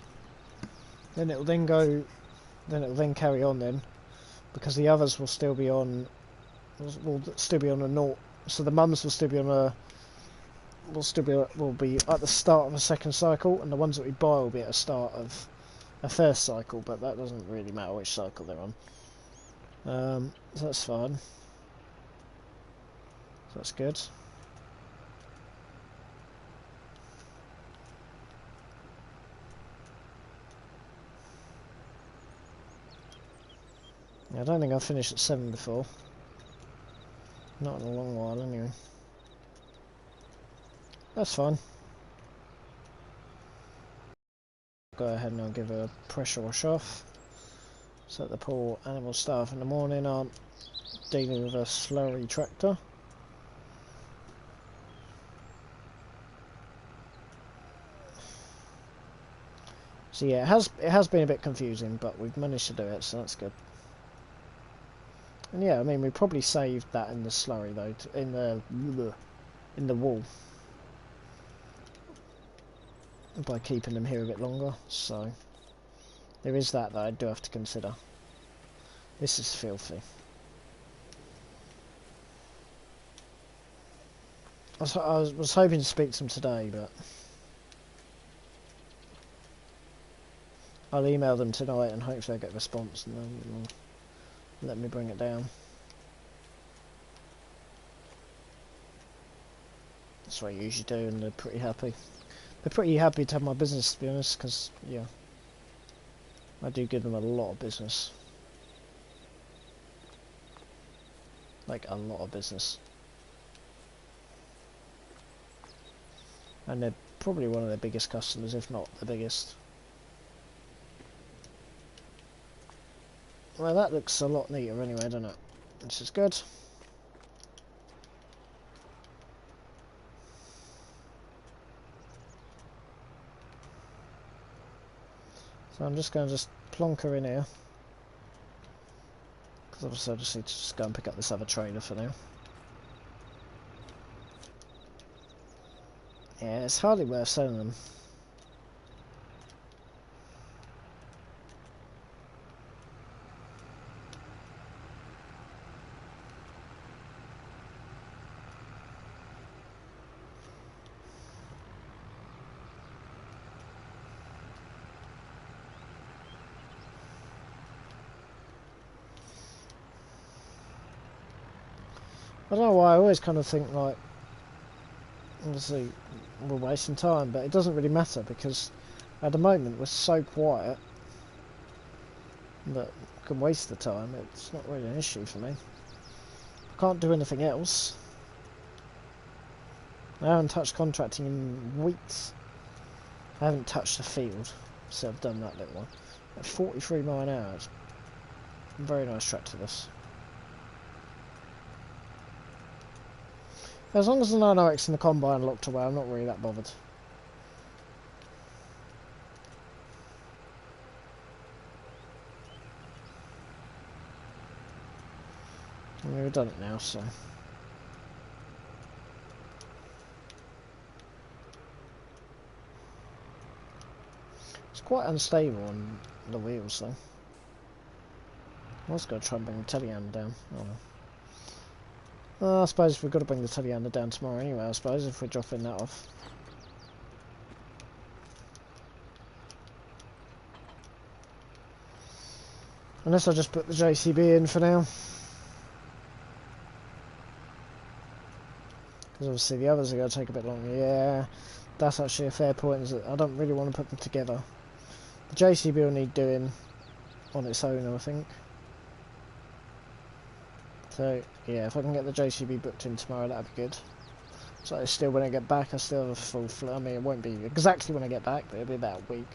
Then it will then go, then it will then carry on then, because the others will still be on, a naught. So the mums will still be on a, will be at the start of a second cycle, and the ones that we buy will be at the start of a first cycle. But that doesn't really matter which cycle they're on. So that's fine. So that's good. Yeah, I don't think I've finished at 7 before. Not in a long while, anyway. That's fine. Go ahead and I'll give a pressure wash off, so that the poor animal staff in the morning aren't dealing with a slurry tractor. So yeah, it has been a bit confusing, but we've managed to do it, so that's good. And yeah, I mean, we probably saved that in the slurry though, in the wool, by keeping them here a bit longer. So there is that I do have to consider. This is filthy. I was hoping to speak to them today, but I'll email them tonight and hopefully I'll get a response, and then they'll let me bring it down. That's what I usually do, and they're pretty happy. They're pretty happy to have my business, to be honest, because, yeah, I do give them a lot of business. Like, a lot of business. And they're probably one of their biggest customers, if not the biggest. Well, that looks a lot neater anyway, doesn't it? Which is good. So I'm just going to plonk her in here. Because obviously I just need to go and pick up this other trailer for now. Yeah, it's hardly worth selling them. I don't know why I always kind of think, like, obviously we're wasting time, but it doesn't really matter, because at the moment we're so quiet that I can waste the time. It's not really an issue for me. I can't do anything else. I haven't touched contracting in weeks. I haven't touched the field, so I've done that little one. At 43 mile an hour, it's a very nice tractor this. As long as the 9RX and the combine are locked away, I'm not really that bothered. I mean, we've done it now, so. It's quite unstable on the wheels, though. I was going to try and bring the telehandler down. Oh well. I suppose we've got to bring the telehandler down tomorrow anyway, I suppose, if we're dropping that off. Unless I just put the JCB in for now. Because obviously the others are going to take a bit longer. Yeah, that's actually a fair point, is that I don't really want to put them together. The JCB will need doing on its own, I think. So, yeah, if I can get the JCB booked in tomorrow, that'd be good. So still, when I get back, I still have a full flow. I mean, it won't be exactly when I get back, but it'll be about a week.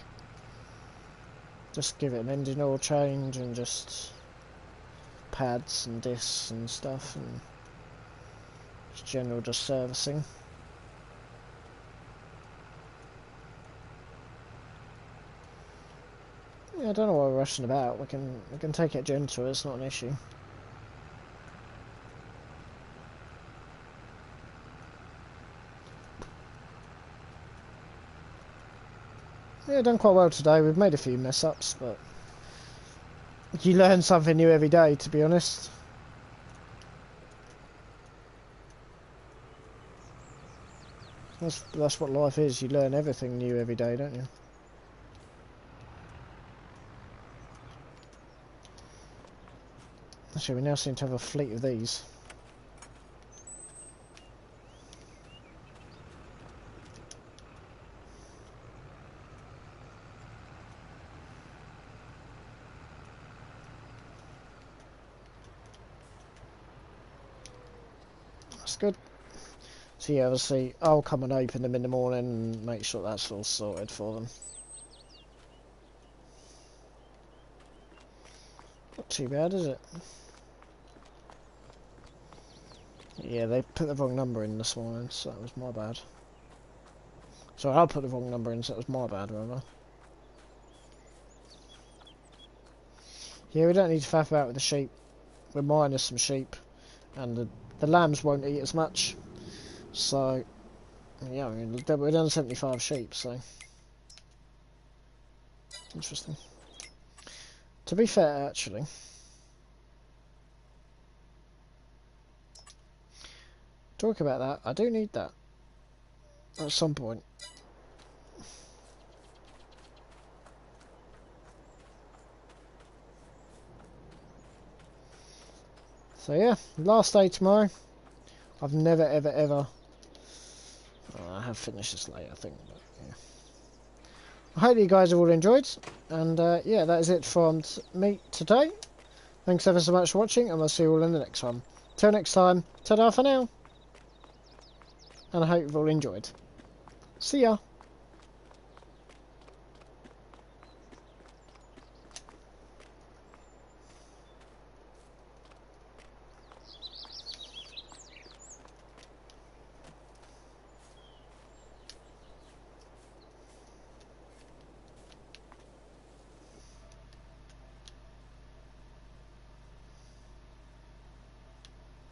Just give it an engine oil change and just pads and discs and stuff, and just general servicing. Yeah, I don't know why we're rushing about. We can take it gentle. It's not an issue. Yeah, done quite well today. We've made a few mess ups, but you learn something new every day, to be honest. That's what life is. You learn everything new every day, don't you? Actually, we now seem to have a fleet of these. That's good. So yeah, obviously I'll come and open them in the morning and make sure that's all sorted for them. Not too bad, is it? Yeah, they put the wrong number in this morning, so that was my bad. So I put the wrong number in, so that was my bad, rather. Yeah, we don't need to faff about with the sheep. We're minus some sheep, and the lambs won't eat as much. So, yeah, I mean, we're down to 75 sheep, so... Interesting. To be fair, actually... Talk about that, I do need that. At some point. So yeah, last day tomorrow. I've never ever ever... I have finished this late, I think, but yeah. I hope you guys have all enjoyed, and yeah, that is it from me today. Thanks ever so much for watching, and we'll see you all in the next one. Till next time, ta-da for now, and I hope you've all enjoyed. See ya!